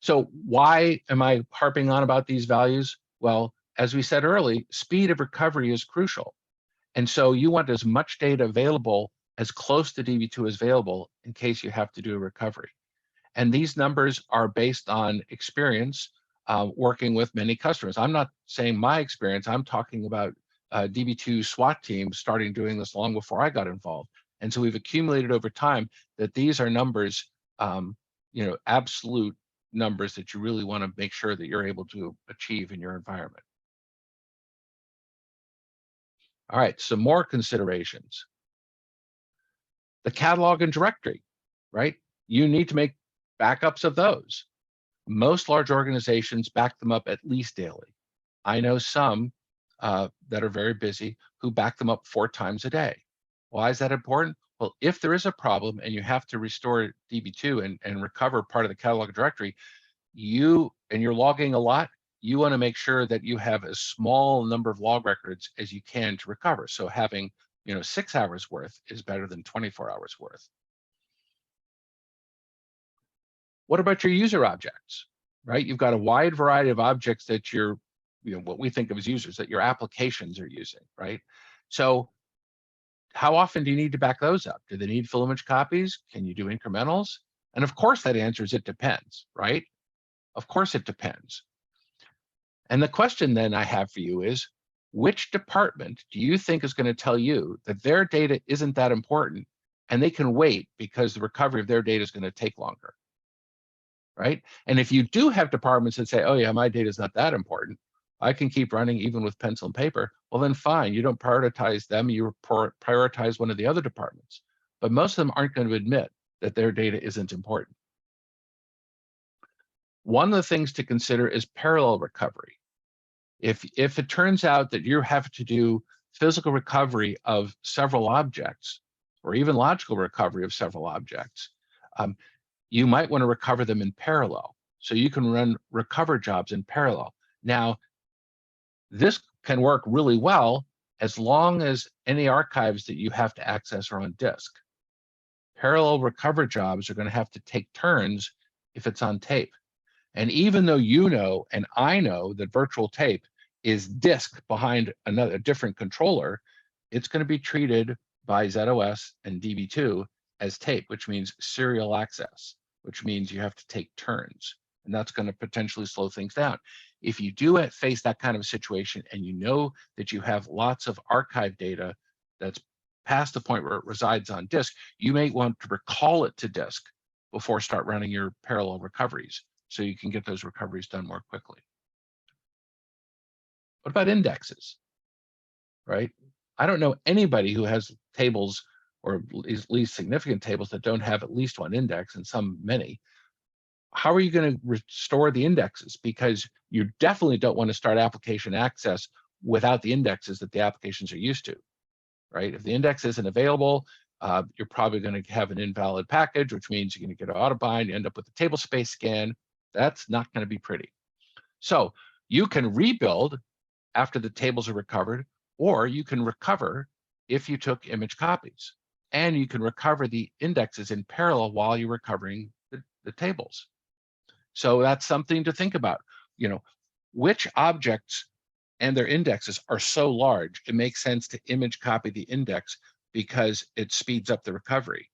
[SPEAKER 2] So why am I harping on about these values? Well, as we said earlier, speed of recovery is crucial. And so you want as much data available as close to DB2 as available in case you have to do a recovery. And these numbers are based on experience working with many customers. I'm not saying my experience, I'm talking about DB2 SWAT team starting doing this long before I got involved. And so we've accumulated over time that these are numbers, absolute numbers that you really want to make sure that you're able to achieve in your environment. All right, some more considerations. The catalog and directory, right? You need to make backups of those. Most large organizations back them up at least daily. I know some that are very busy who back them up 4 times a day. Why is that important? Well, if there is a problem and you have to restore DB2 and recover part of the catalog directory, and you're logging a lot, you want to make sure that you have a small number of log records as you can to recover. So having 6 hours worth is better than 24 hours worth. What about your user objects, right? You've got a wide variety of objects that what we think of as users, that your applications are using, right? So how often do you need to back those up? Do they need full image copies? Can you do incrementals? And of course that answer is it depends, right? Of course it depends. And the question then I have for you is, which department do you think is going to tell you that their data isn't that important and they can wait because the recovery of their data is going to take longer, right? And if you do have departments that say, oh yeah, my data is not that important, I can keep running even with pencil and paper, well then fine, you don't prioritize them, you prioritize one of the other departments. But most of them aren't going to admit that their data isn't important. One of the things to consider is parallel recovery. If it turns out that you have to do physical recovery of several objects, or even logical recovery of several objects, you might want to recover them in parallel. So you can run recover jobs in parallel. Now, this can work really well as long as any archives that you have to access are on disk. Parallel recover jobs are going to have to take turns if it's on tape. And even though you know, and I know, that virtual tape is disk behind a different controller, it's going to be treated by zOS and Db2 as tape, which means serial access, which means you have to take turns. And that's going to potentially slow things down. If you do face that kind of situation and you know that you have lots of archive data that's past the point where it resides on disk, you may want to recall it to disk before start running your parallel recoveries, so you can get those recoveries done more quickly. What about indexes, right? I don't know anybody who has tables, or at least significant tables, that don't have at least one index, and some many. How are you going to restore the indexes? Because you definitely don't want to start application access without the indexes that the applications are used to, right? If the index isn't available, you're probably going to have an invalid package, which means you're going to get an auto-bind, you end up with a table space scan. That's not going to be pretty. So you can rebuild after the tables are recovered, or you can recover if you took image copies, and you can recover the indexes in parallel while you're recovering the tables. So that's something to think about. Which objects and their indexes are so large, it makes sense to image copy the index because it speeds up the recovery,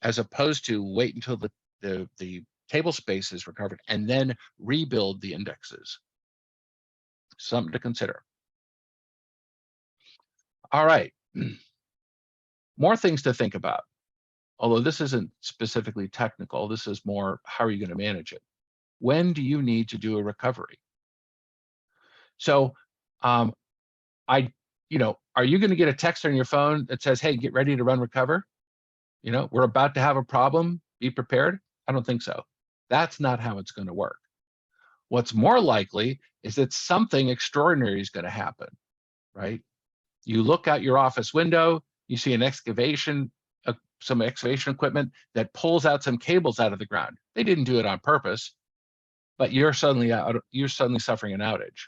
[SPEAKER 2] as opposed to wait until the table space is recovered and then rebuild the indexes. Something to consider. All right. More things to think about. Although this isn't specifically technical, this is more, how are you going to manage it? When do you need to do a recovery? So, are you going to get a text on your phone that says, hey, get ready to run recover? We're about to have a problem, be prepared? I don't think so. That's not how it's going to work. What's more likely is that something extraordinary is going to happen, right? You look out your office window, you see an excavation, some excavation equipment that pulls out some cables out of the ground. They didn't do it on purpose, but you're suddenly suffering an outage.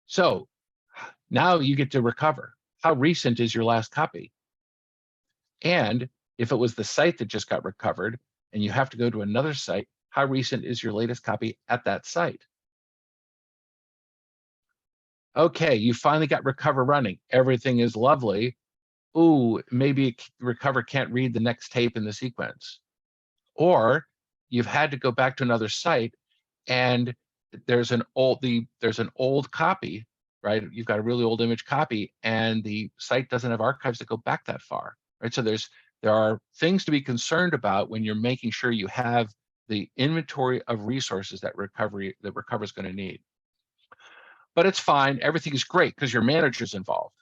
[SPEAKER 2] So now you get to recover. How recent is your last copy? And if it was the site that just got recovered and you have to go to another site, how recent is your latest copy at that site? Okay, you finally got recover running. Everything is lovely. Ooh, maybe recover can't read the next tape in the sequence. Or you've had to go back to another site and there's an old copy, right? You've got a really old image copy and the site doesn't have archives that go back that far, right? So there are things to be concerned about when you're making sure you have the inventory of resources that recover is going to need. But it's fine, everything is great because your manager's involved,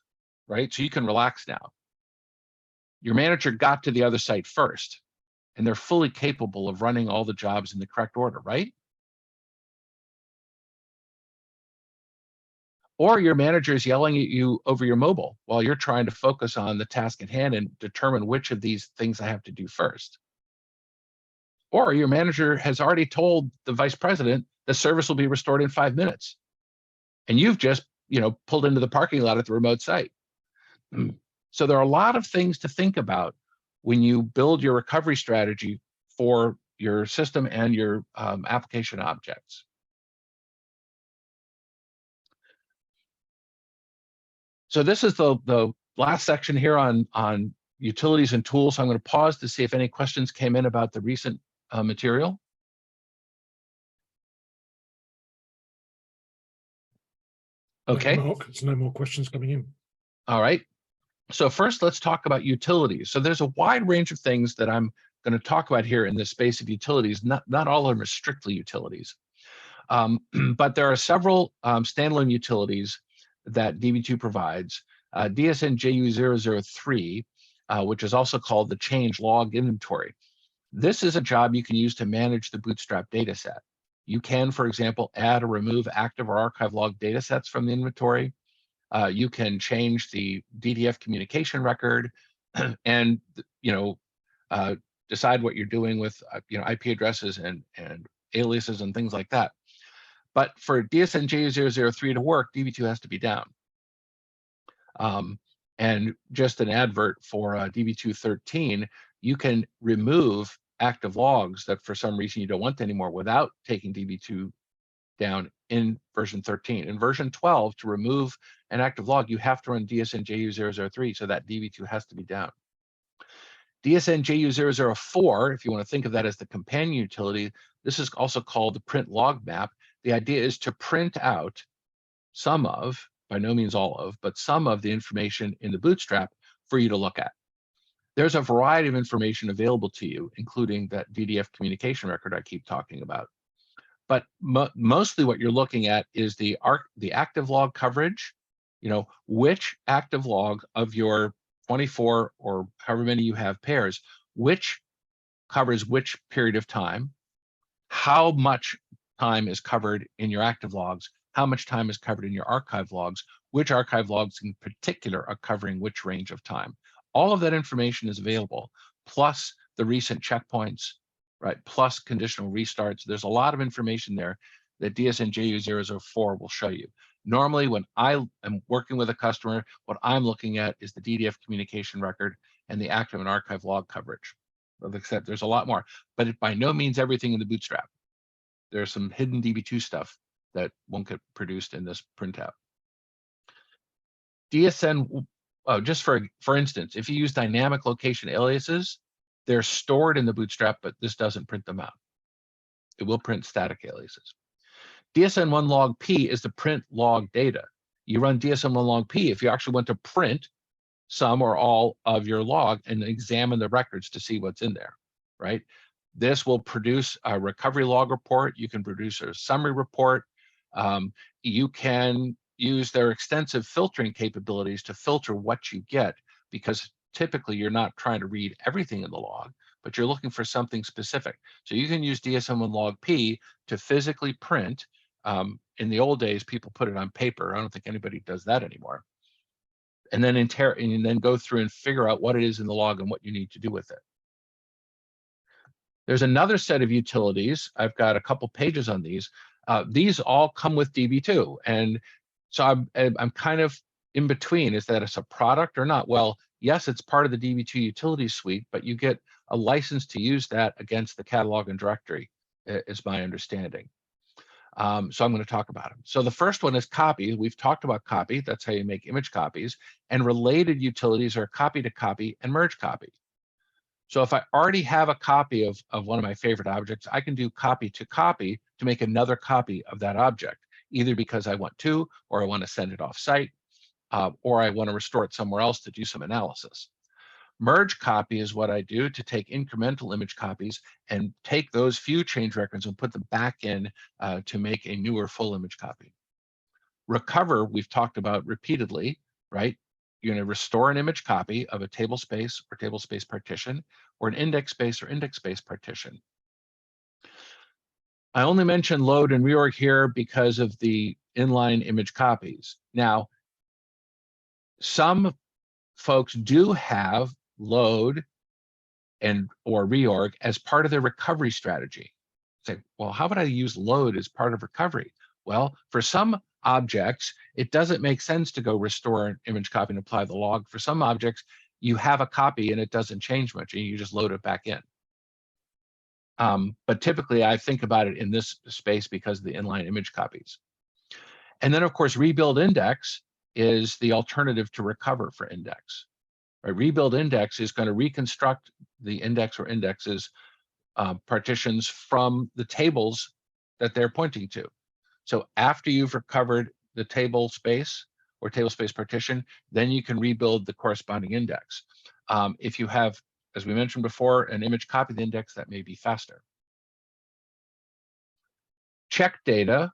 [SPEAKER 2] right? So you can relax now. Your manager got to the other site first, and they're fully capable of running all the jobs in the correct order, right? or your manager is yelling at you over your mobile while you're trying to focus on the task at hand and determine which of these things I have to do first. Or your manager has already told the vice president the service will be restored in 5 minutes, and you've just pulled into the parking lot at the remote site. So there are a lot of things to think about when you build your recovery strategy for your system and your application objects. So this is the last section here on utilities and tools. So I'm going to pause to see if any questions came in about the recent material. Okay.
[SPEAKER 1] Mark, there's no more questions coming in.
[SPEAKER 2] All right. So first, let's talk about utilities. So there's a wide range of things that I'm going to talk about here in the space of utilities. Not all of them are strictly utilities, but there are several standalone utilities that DB2 provides. DSN-JU003, which is also called the change log inventory. This is a job you can use to manage the Bootstrap data set. You can, for example, add or remove active or archive log data sets from the inventory. You can change the DDF communication record and decide what you're doing with IP addresses and aliases and things like that. But for DSN-JU003 to work, DB2 has to be down. And just an advert for DB2 13, you can remove active logs that for some reason you don't want anymore without taking DB2 down in version 13. In version 12, to remove an active log, you have to run DSN-JU003, so that DB2 has to be down. DSN-JU004, if you want to think of that as the companion utility, this is also called the print log map. The idea is to print out some of, by no means all of, but some of the information in the Bootstrap for you to look at. There's a variety of information available to you, including that DDF communication record I keep talking about. But mostly what you're looking at is the active log coverage, which active log of your 24 or however many you have pairs, which covers which period of time, how much time is covered in your active logs, how much time is covered in your archive logs, which archive logs in particular are covering which range of time. All of that information is available, plus the recent checkpoints, right? Plus conditional restarts. There's a lot of information there that DSN-JU004 will show you. Normally, when I am working with a customer, what I'm looking at is the DDF communication record and the active and archive log coverage. Except there's a lot more, but by no means everything in the Bootstrap. There's some hidden DB2 stuff that won't get produced in this printout. DSN, just for instance, if you use dynamic location aliases, they're stored in the Bootstrap, but this doesn't print them out. It will print static aliases. DSN1logP is the print log data. You run DSN1logP if you actually want to print some or all of your log and examine the records to see what's in there, right? This will produce a recovery log report. You can produce a summary report. You can use their extensive filtering capabilities to filter what you get, because typically you're not trying to read everything in the log, but you're looking for something specific. So you can use DSN1logP to physically print. In the old days, people put it on paper. I don't think anybody does that anymore. And then go through and figure out what it is in the log and what you need to do with it. There's another set of utilities. I've got a couple pages on these. These all come with DB2. And so I'm kind of in between. Is that it's a product or not? Well, yes, it's part of the DB2 utility suite, but you get a license to use that against the catalog and directory, is my understanding. So I'm going to talk about them. So the first one is copy. We've talked about copy. That's how you make image copies. And related utilities are copy to copy and merge copy. So if I already have a copy of one of my favorite objects, I can do copy to make another copy of that object, either because I want to, or I want to send it off site, or I want to restore it somewhere else to do some analysis. Merge copy is what I do to take incremental image copies and take those few change records and put them back in to make a newer full image copy. Recover, we've talked about repeatedly, right? You're going to restore an image copy of a table space or table space partition, or an index space or index space partition. I only mention load and reorg here because of the inline image copies. Now, some folks do have load and or reorg as part of their recovery strategy. Say, well, how would I use load as part of recovery? Well, for some objects, it doesn't make sense to go restore an image copy and apply the log. For some objects, you have a copy and it doesn't change much and you just load it back in. But typically I think about it in this space because of the inline image copies. And then of course, rebuild index is the alternative to recover for index. Right? Rebuild index is going to reconstruct the index or indexes partitions from the tables that they're pointing to. So after you've recovered the table space or table space partition, then you can rebuild the corresponding index. If you have, as we mentioned before, an image copy of the index, that may be faster. Check data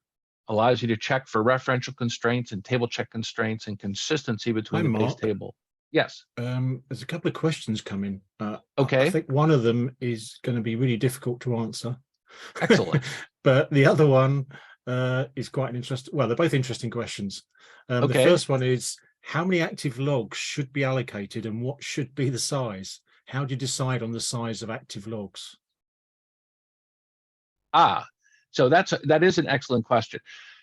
[SPEAKER 2] allows you to check for referential constraints and table check constraints and consistency between the base table. Yes.
[SPEAKER 1] There's a couple of questions coming.
[SPEAKER 2] Okay.
[SPEAKER 1] I think one of them is going to be really difficult to answer.
[SPEAKER 2] Excellent.
[SPEAKER 1] But the other one is quite an interesting. Well, they're both interesting questions.
[SPEAKER 2] Okay.
[SPEAKER 1] The first one is, how many active logs should be allocated and what should be the size? How do you decide on the size of active logs?
[SPEAKER 2] So that is an excellent question.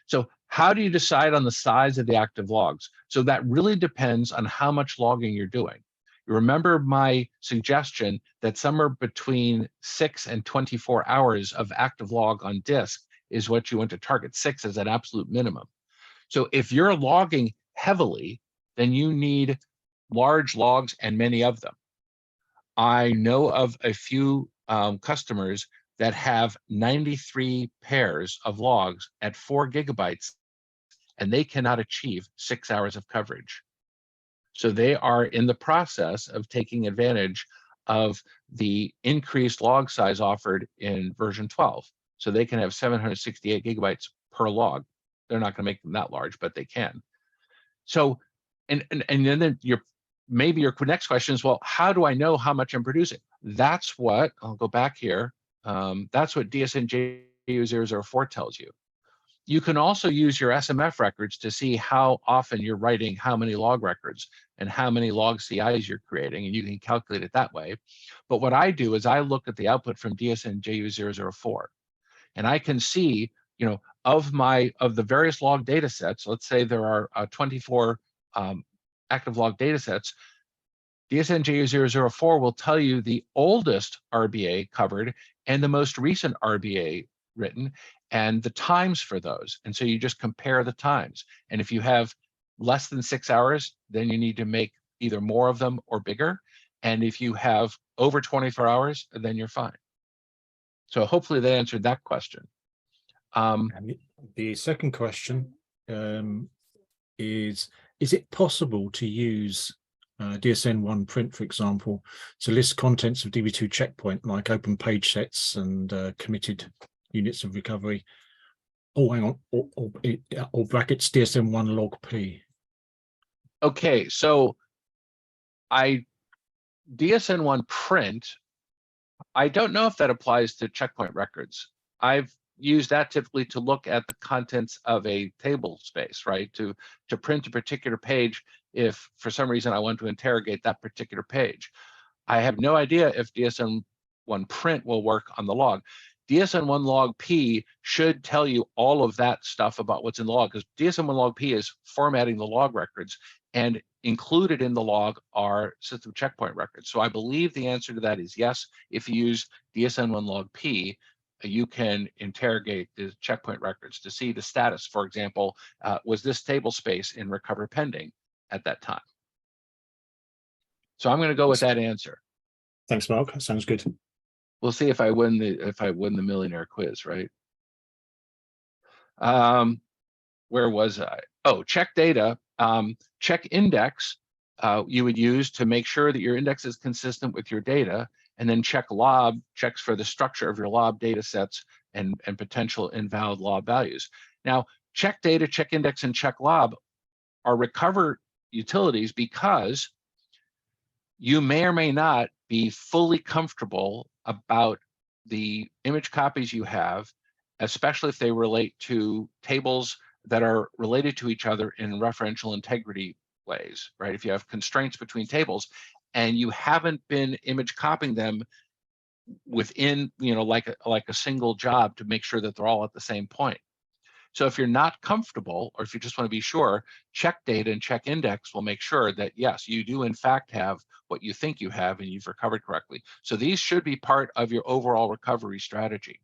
[SPEAKER 2] So how do you decide on the size of the active logs? So that really depends on how much logging you're doing. You remember my suggestion that somewhere between 6 and 24 hours of active log on disk is what you want to target. 6 as an absolute minimum. So if you're logging heavily, then you need large logs and many of them. I know of a few customers that have 93 pairs of logs at 4 gigabytes, and they cannot achieve 6 hours of coverage. So they are in the process of taking advantage of the increased log size offered in version 12. So they can have 768 gigabytes per log. They're not going to make them that large, but they can. So, and then maybe your next question is, well, how do I know how much I'm producing? That's what, I'll go back here. That's what DSN-JU004 tells you. You can also use your SMF records to see how often you're writing how many log records and how many log CIs you're creating, and you can calculate it that way. But what I do is I look at the output from DSN-JU004, and I can see, of the various log data sets, let's say there are 24 active log data sets, DSN-JU004 will tell you the oldest RBA covered and the most recent RBA written and the times for those. And so you just compare the times. And if you have less than 6 hours, then you need to make either more of them or bigger. And if you have over 24 hours, then you're fine. So hopefully that answered that question.
[SPEAKER 1] And the second question is it possible to use DSN1 print, for example, to list contents of DB2 checkpoint, like open page sets and committed units of recovery? Oh, hang on, or brackets DSN1 log P.
[SPEAKER 2] Okay, so DSN1 print, I don't know if that applies to checkpoint records. I've used that typically to look at the contents of a table space, right? To print a particular page if for some reason I want to interrogate that particular page. I have no idea if DSN1 print will work on the log. DSN1 log P should tell you all of that stuff about what's in the log, because DSN1 log P is formatting the log records, and included in the log are system checkpoint records. So I believe the answer to that is yes. If you use DSN1 log P, you can interrogate the checkpoint records to see the status. For example, was this table space in recover pending at that time? So I'm going to go with that answer.
[SPEAKER 1] Thanks, Mark. That sounds good.
[SPEAKER 2] We'll see if I win the millionaire quiz, right? Where was I? Oh, check data. Check index you would use to make sure that your index is consistent with your data, and then check lob checks for the structure of your lob data sets and potential invalid lob values. Now, check data, check index, and check lob are recover utilities because you may or may not be fully comfortable about the image copies you have, especially if they relate to tables that are related to each other in referential integrity ways, right? If you have constraints between tables and you haven't been image copying them within, like a single job to make sure that they're all at the same point. So if you're not comfortable, or if you just want to be sure, check data and check index will make sure that, yes, you do in fact have what you think you have and you've recovered correctly. So these should be part of your overall recovery strategy.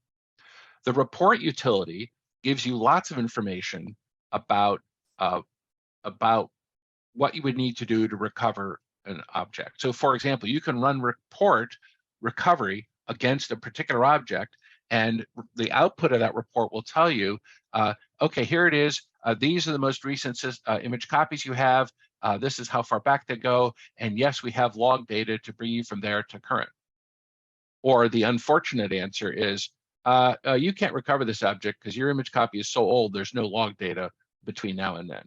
[SPEAKER 2] The report utility gives you lots of information about what you would need to do to recover an object. So for example, you can run report recovery against a particular object, and the output of that report will tell you, okay, here it is. These are the most recent image copies you have. This is how far back they go. And yes, we have log data to bring you from there to current. Or the unfortunate answer is, you can't recover this object because your image copy is so old, there's no log data between now and then,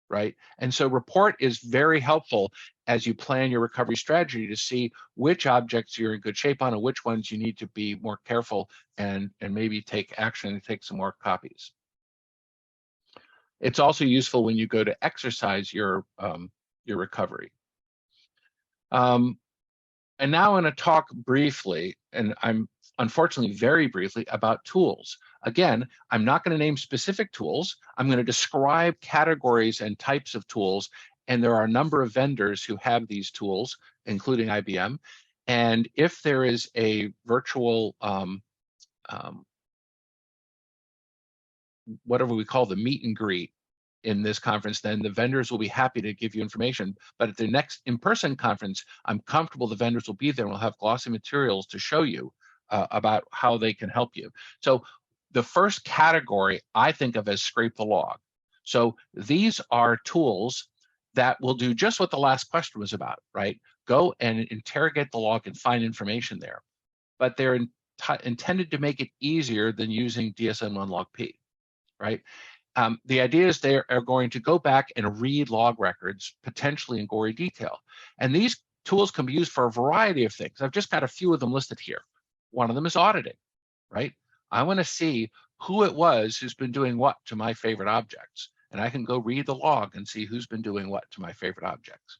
[SPEAKER 2] right? And so report is very helpful as you plan your recovery strategy to see which objects you're in good shape on and which ones you need to be more careful and maybe take action and take some more copies. It's also useful when you go to exercise your recovery. And now I'm going to talk briefly, and I'm unfortunately very briefly, about tools. Again, I'm not going to name specific tools. I'm going to describe categories and types of tools, and there are a number of vendors who have these tools, including IBM. And if there is a virtual, whatever we call the meet and greet in this conference, then the vendors will be happy to give you information. But at the next in-person conference, I'm comfortable the vendors will be there and will have glossy materials to show you about how they can help you. So the first category I think of as scrape the log. So these are tools that will do just what the last question was about, right? Go and interrogate the log and find information there. But they're intended to make it easier than using DSM-1-logp, right? The idea is they are going to go back and read log records, potentially in gory detail. And these tools can be used for a variety of things. I've just got a few of them listed here. One of them is auditing, right? I want to see who it was who's been doing what to my favorite objects. And I can go read the log and see who's been doing what to my favorite objects.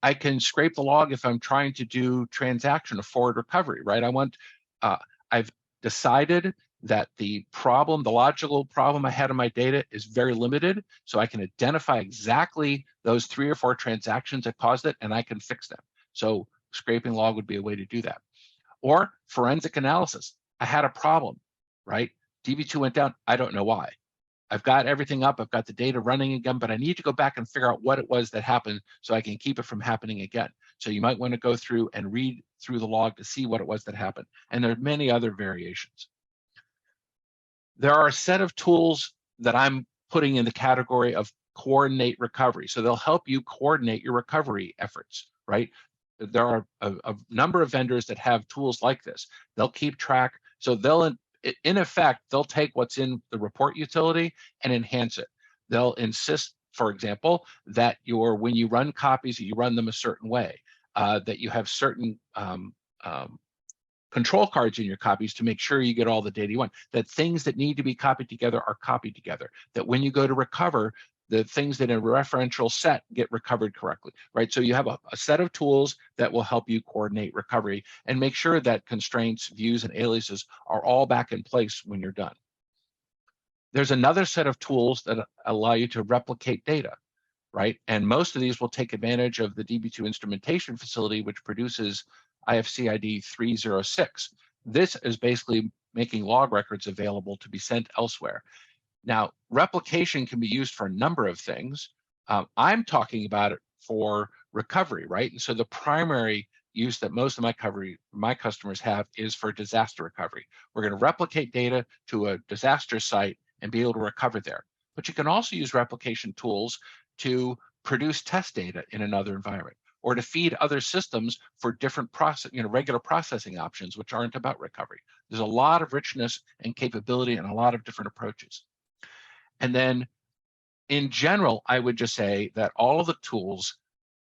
[SPEAKER 2] I can scrape the log if I'm trying to do transaction or forward recovery, right? I've decided that the logical problem I had in my data is very limited, so I can identify exactly those 3 or 4 transactions that caused it, and I can fix them. So scraping log would be a way to do that. Or forensic analysis. I had a problem, right? Db2 went down, I don't know why. I've got everything up, I've got the data running again, but I need to go back and figure out what it was that happened so I can keep it from happening again. So you might want to go through and read through the log to see what it was that happened. And there are many other variations. There are a set of tools that I'm putting in the category of coordinate recovery. So they'll help you coordinate your recovery efforts, right? There are a number of vendors that have tools like this. They'll keep track. So they'll, in effect, they'll take what's in the report utility and enhance it. They'll insist, for example, that when you run copies, you run them a certain way, that you have certain control cards in your copies to make sure you get all the data you want, that things that need to be copied together are copied together, that when you go to recover, the things that in a referential set get recovered correctly, right? So you have a set of tools that will help you coordinate recovery and make sure that constraints, views, and aliases are all back in place when you're done. There's another set of tools that allow you to replicate data, right? And most of these will take advantage of the Db2 instrumentation facility, which produces IFC ID 306. This is basically making log records available to be sent elsewhere. Now, replication can be used for a number of things. I'm talking about it for recovery, right? And so the primary use that most of my customers have is for disaster recovery. We're going to replicate data to a disaster site and be able to recover there. But you can also use replication tools to produce test data in another environment, or to feed other systems for different regular processing options, which aren't about recovery. There's a lot of richness and capability and a lot of different approaches. And then in general, I would just say that all of the tools,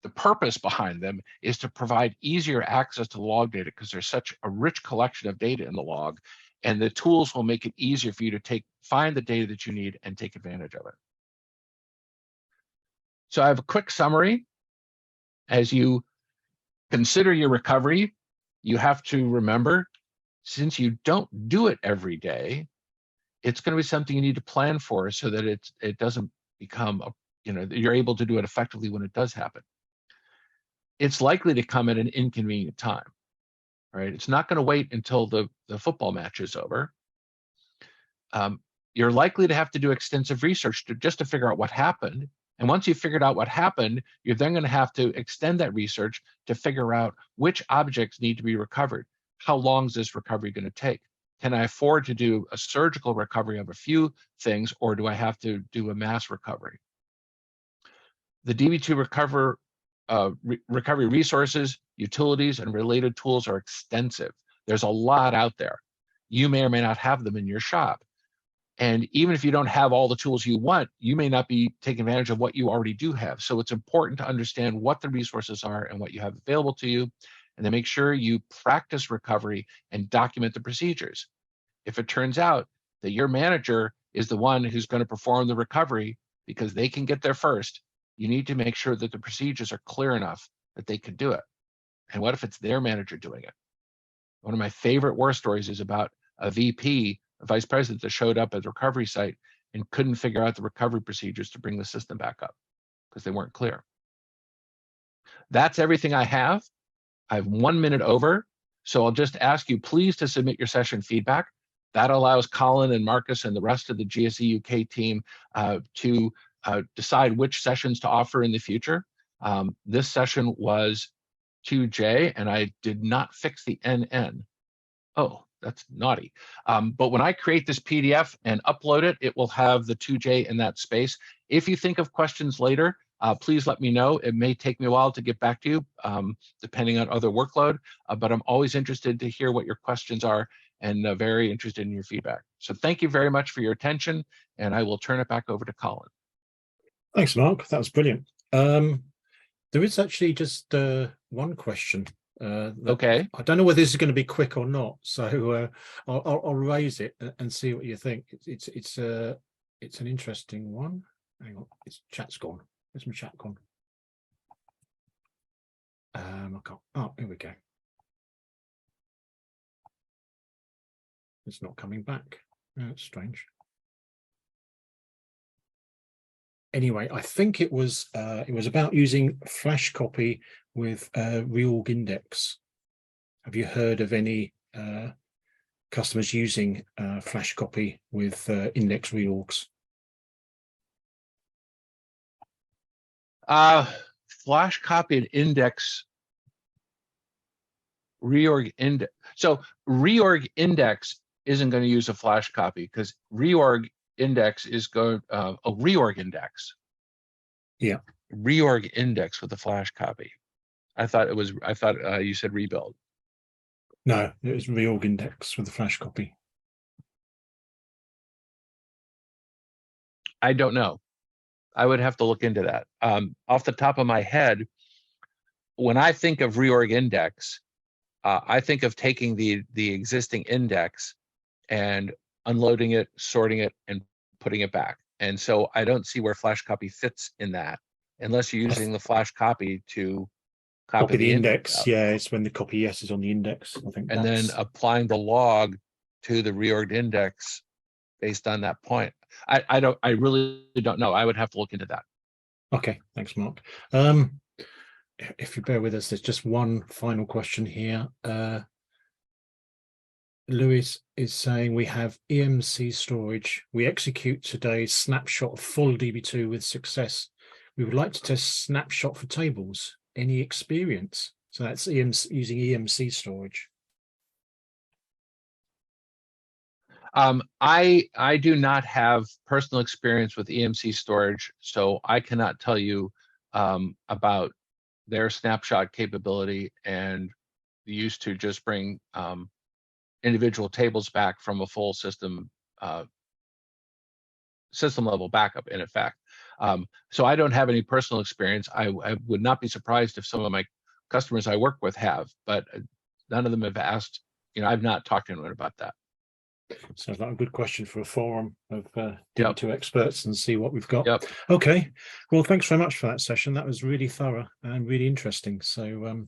[SPEAKER 2] the purpose behind them is to provide easier access to log data because there's such a rich collection of data in the log. and the tools will make it easier for you to find the data that you need and take advantage of it. So I have a quick summary. As you consider your recovery, you have to remember, since you don't do it every day, it's going to be something you need to plan for so that it doesn't become you're able to do it effectively when it does happen. It's likely to come at an inconvenient time, right? It's not going to wait until the football match is over. You're likely to have to do extensive research just to figure out what happened. And once you've figured out what happened, you're then going to have to extend that research to figure out which objects need to be recovered. How long is this recovery going to take? Can I afford to do a surgical recovery of a few things, or do I have to do a mass recovery? The Db2 recovery resources, utilities, and related tools are extensive. There's a lot out there. You may or may not have them in your shop. And even if you don't have all the tools you want, you may not be taking advantage of what you already do have. So it's important to understand what the resources are and what you have available to you, and then make sure you practice recovery and document the procedures. If it turns out that your manager is the one who's going to perform the recovery because they can get there first, you need to make sure that the procedures are clear enough that they can do it. And what if it's their manager doing it? One of my favorite war stories is about a VP, a vice president, that showed up at the recovery site and couldn't figure out the recovery procedures to bring the system back up because they weren't clear. That's everything I have. I have 1 minute over, so I'll just ask you please to submit your session feedback. That allows Colin and Marcus and the rest of the GSE UK team to decide which sessions to offer in the future. This session was 2J, and I did not fix the NN. Oh, that's naughty. But when I create this PDF and upload it, it will have the 2J in that space. If you think of questions later, please let me know. It may take me a while to get back to you, depending on other workload, but I'm always interested to hear what your questions are and very interested in your feedback. So thank you very much for your attention, and I will turn it back over to Colin.
[SPEAKER 1] Thanks, Mark. That was brilliant. There is actually just one question.
[SPEAKER 2] Okay.
[SPEAKER 1] I don't know whether this is going to be quick or not, so I'll raise it and see what you think. It's an interesting one. Hang on, chat's gone. Where's my chat gone? I can't. Oh, here we go. It's not coming back. That's strange. Anyway, I think it was about using flash copy with reorg index. Have you heard of any customers using flash copy with index reorgs?
[SPEAKER 2] Flash copy and index reorg index. So reorg index isn't going to use a flash copy because reorg index is going a reorg index.
[SPEAKER 1] Yeah.
[SPEAKER 2] Reorg index with a flash copy. I thought you said rebuild.
[SPEAKER 1] No, it was reorg index with a flash copy.
[SPEAKER 2] I don't know. I would have to look into that. Off the top of my head, when I think of reorg index, I think of taking the existing index and unloading it, sorting it, and putting it back. And so I don't see where flash copy fits in that, unless you're using the flash copy to copy the
[SPEAKER 1] index. Yeah, it's when the copy yes is on the index. I think,
[SPEAKER 2] and then applying the log to the reorg index based on that point. I really don't know. I would have to look into that.
[SPEAKER 1] Okay, thanks, Mark. If you bear with us, there's just one final question here. Lewis is saying we have EMC storage. We execute today's snapshot of full DB2 with success. We would like to test snapshot for tables. Any experience? So that's using EMC storage.
[SPEAKER 2] I do not have personal experience with EMC storage, so I cannot tell you about their snapshot capability and used to just bring individual tables back from a full system level backup in effect. So I don't have any personal experience. I would not be surprised if some of my customers I work with have, but none of them have asked, I've not talked to anyone about that.
[SPEAKER 1] Sounds like a good question for a forum of
[SPEAKER 2] Yep.
[SPEAKER 1] Db2 experts and see what we've got.
[SPEAKER 2] Yep.
[SPEAKER 1] Okay. Well, thanks very much for that session. That was really thorough and really interesting. So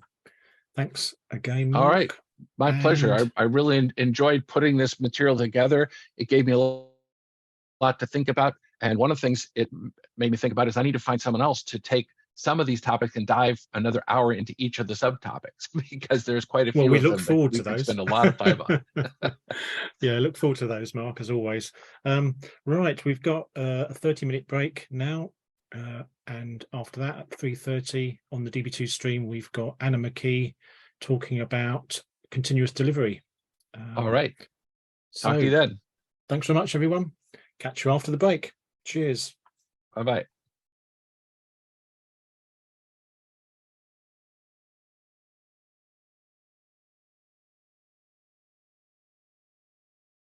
[SPEAKER 1] thanks again, Mark.
[SPEAKER 2] All right. My pleasure.
[SPEAKER 1] And
[SPEAKER 2] I really enjoyed putting this material together. It gave me a lot to think about. And one of the things it made me think about is I need to find someone else to take some of these topics and dive another hour into each of the subtopics, because there's quite a few
[SPEAKER 1] we
[SPEAKER 2] of
[SPEAKER 1] look
[SPEAKER 2] them
[SPEAKER 1] forward
[SPEAKER 2] that we
[SPEAKER 1] to
[SPEAKER 2] could
[SPEAKER 1] those.
[SPEAKER 2] spend a lot of time on.
[SPEAKER 1] Yeah, look forward to those, Mark, as always. Right, we've got a 30-minute break now. And after that, at 3:30 on the DB2 stream, we've got Anna McKee talking about continuous delivery.
[SPEAKER 2] All right.
[SPEAKER 1] So
[SPEAKER 2] Talk to you then.
[SPEAKER 1] thanks very much, everyone. Catch you after the break. Cheers.
[SPEAKER 2] Bye-bye.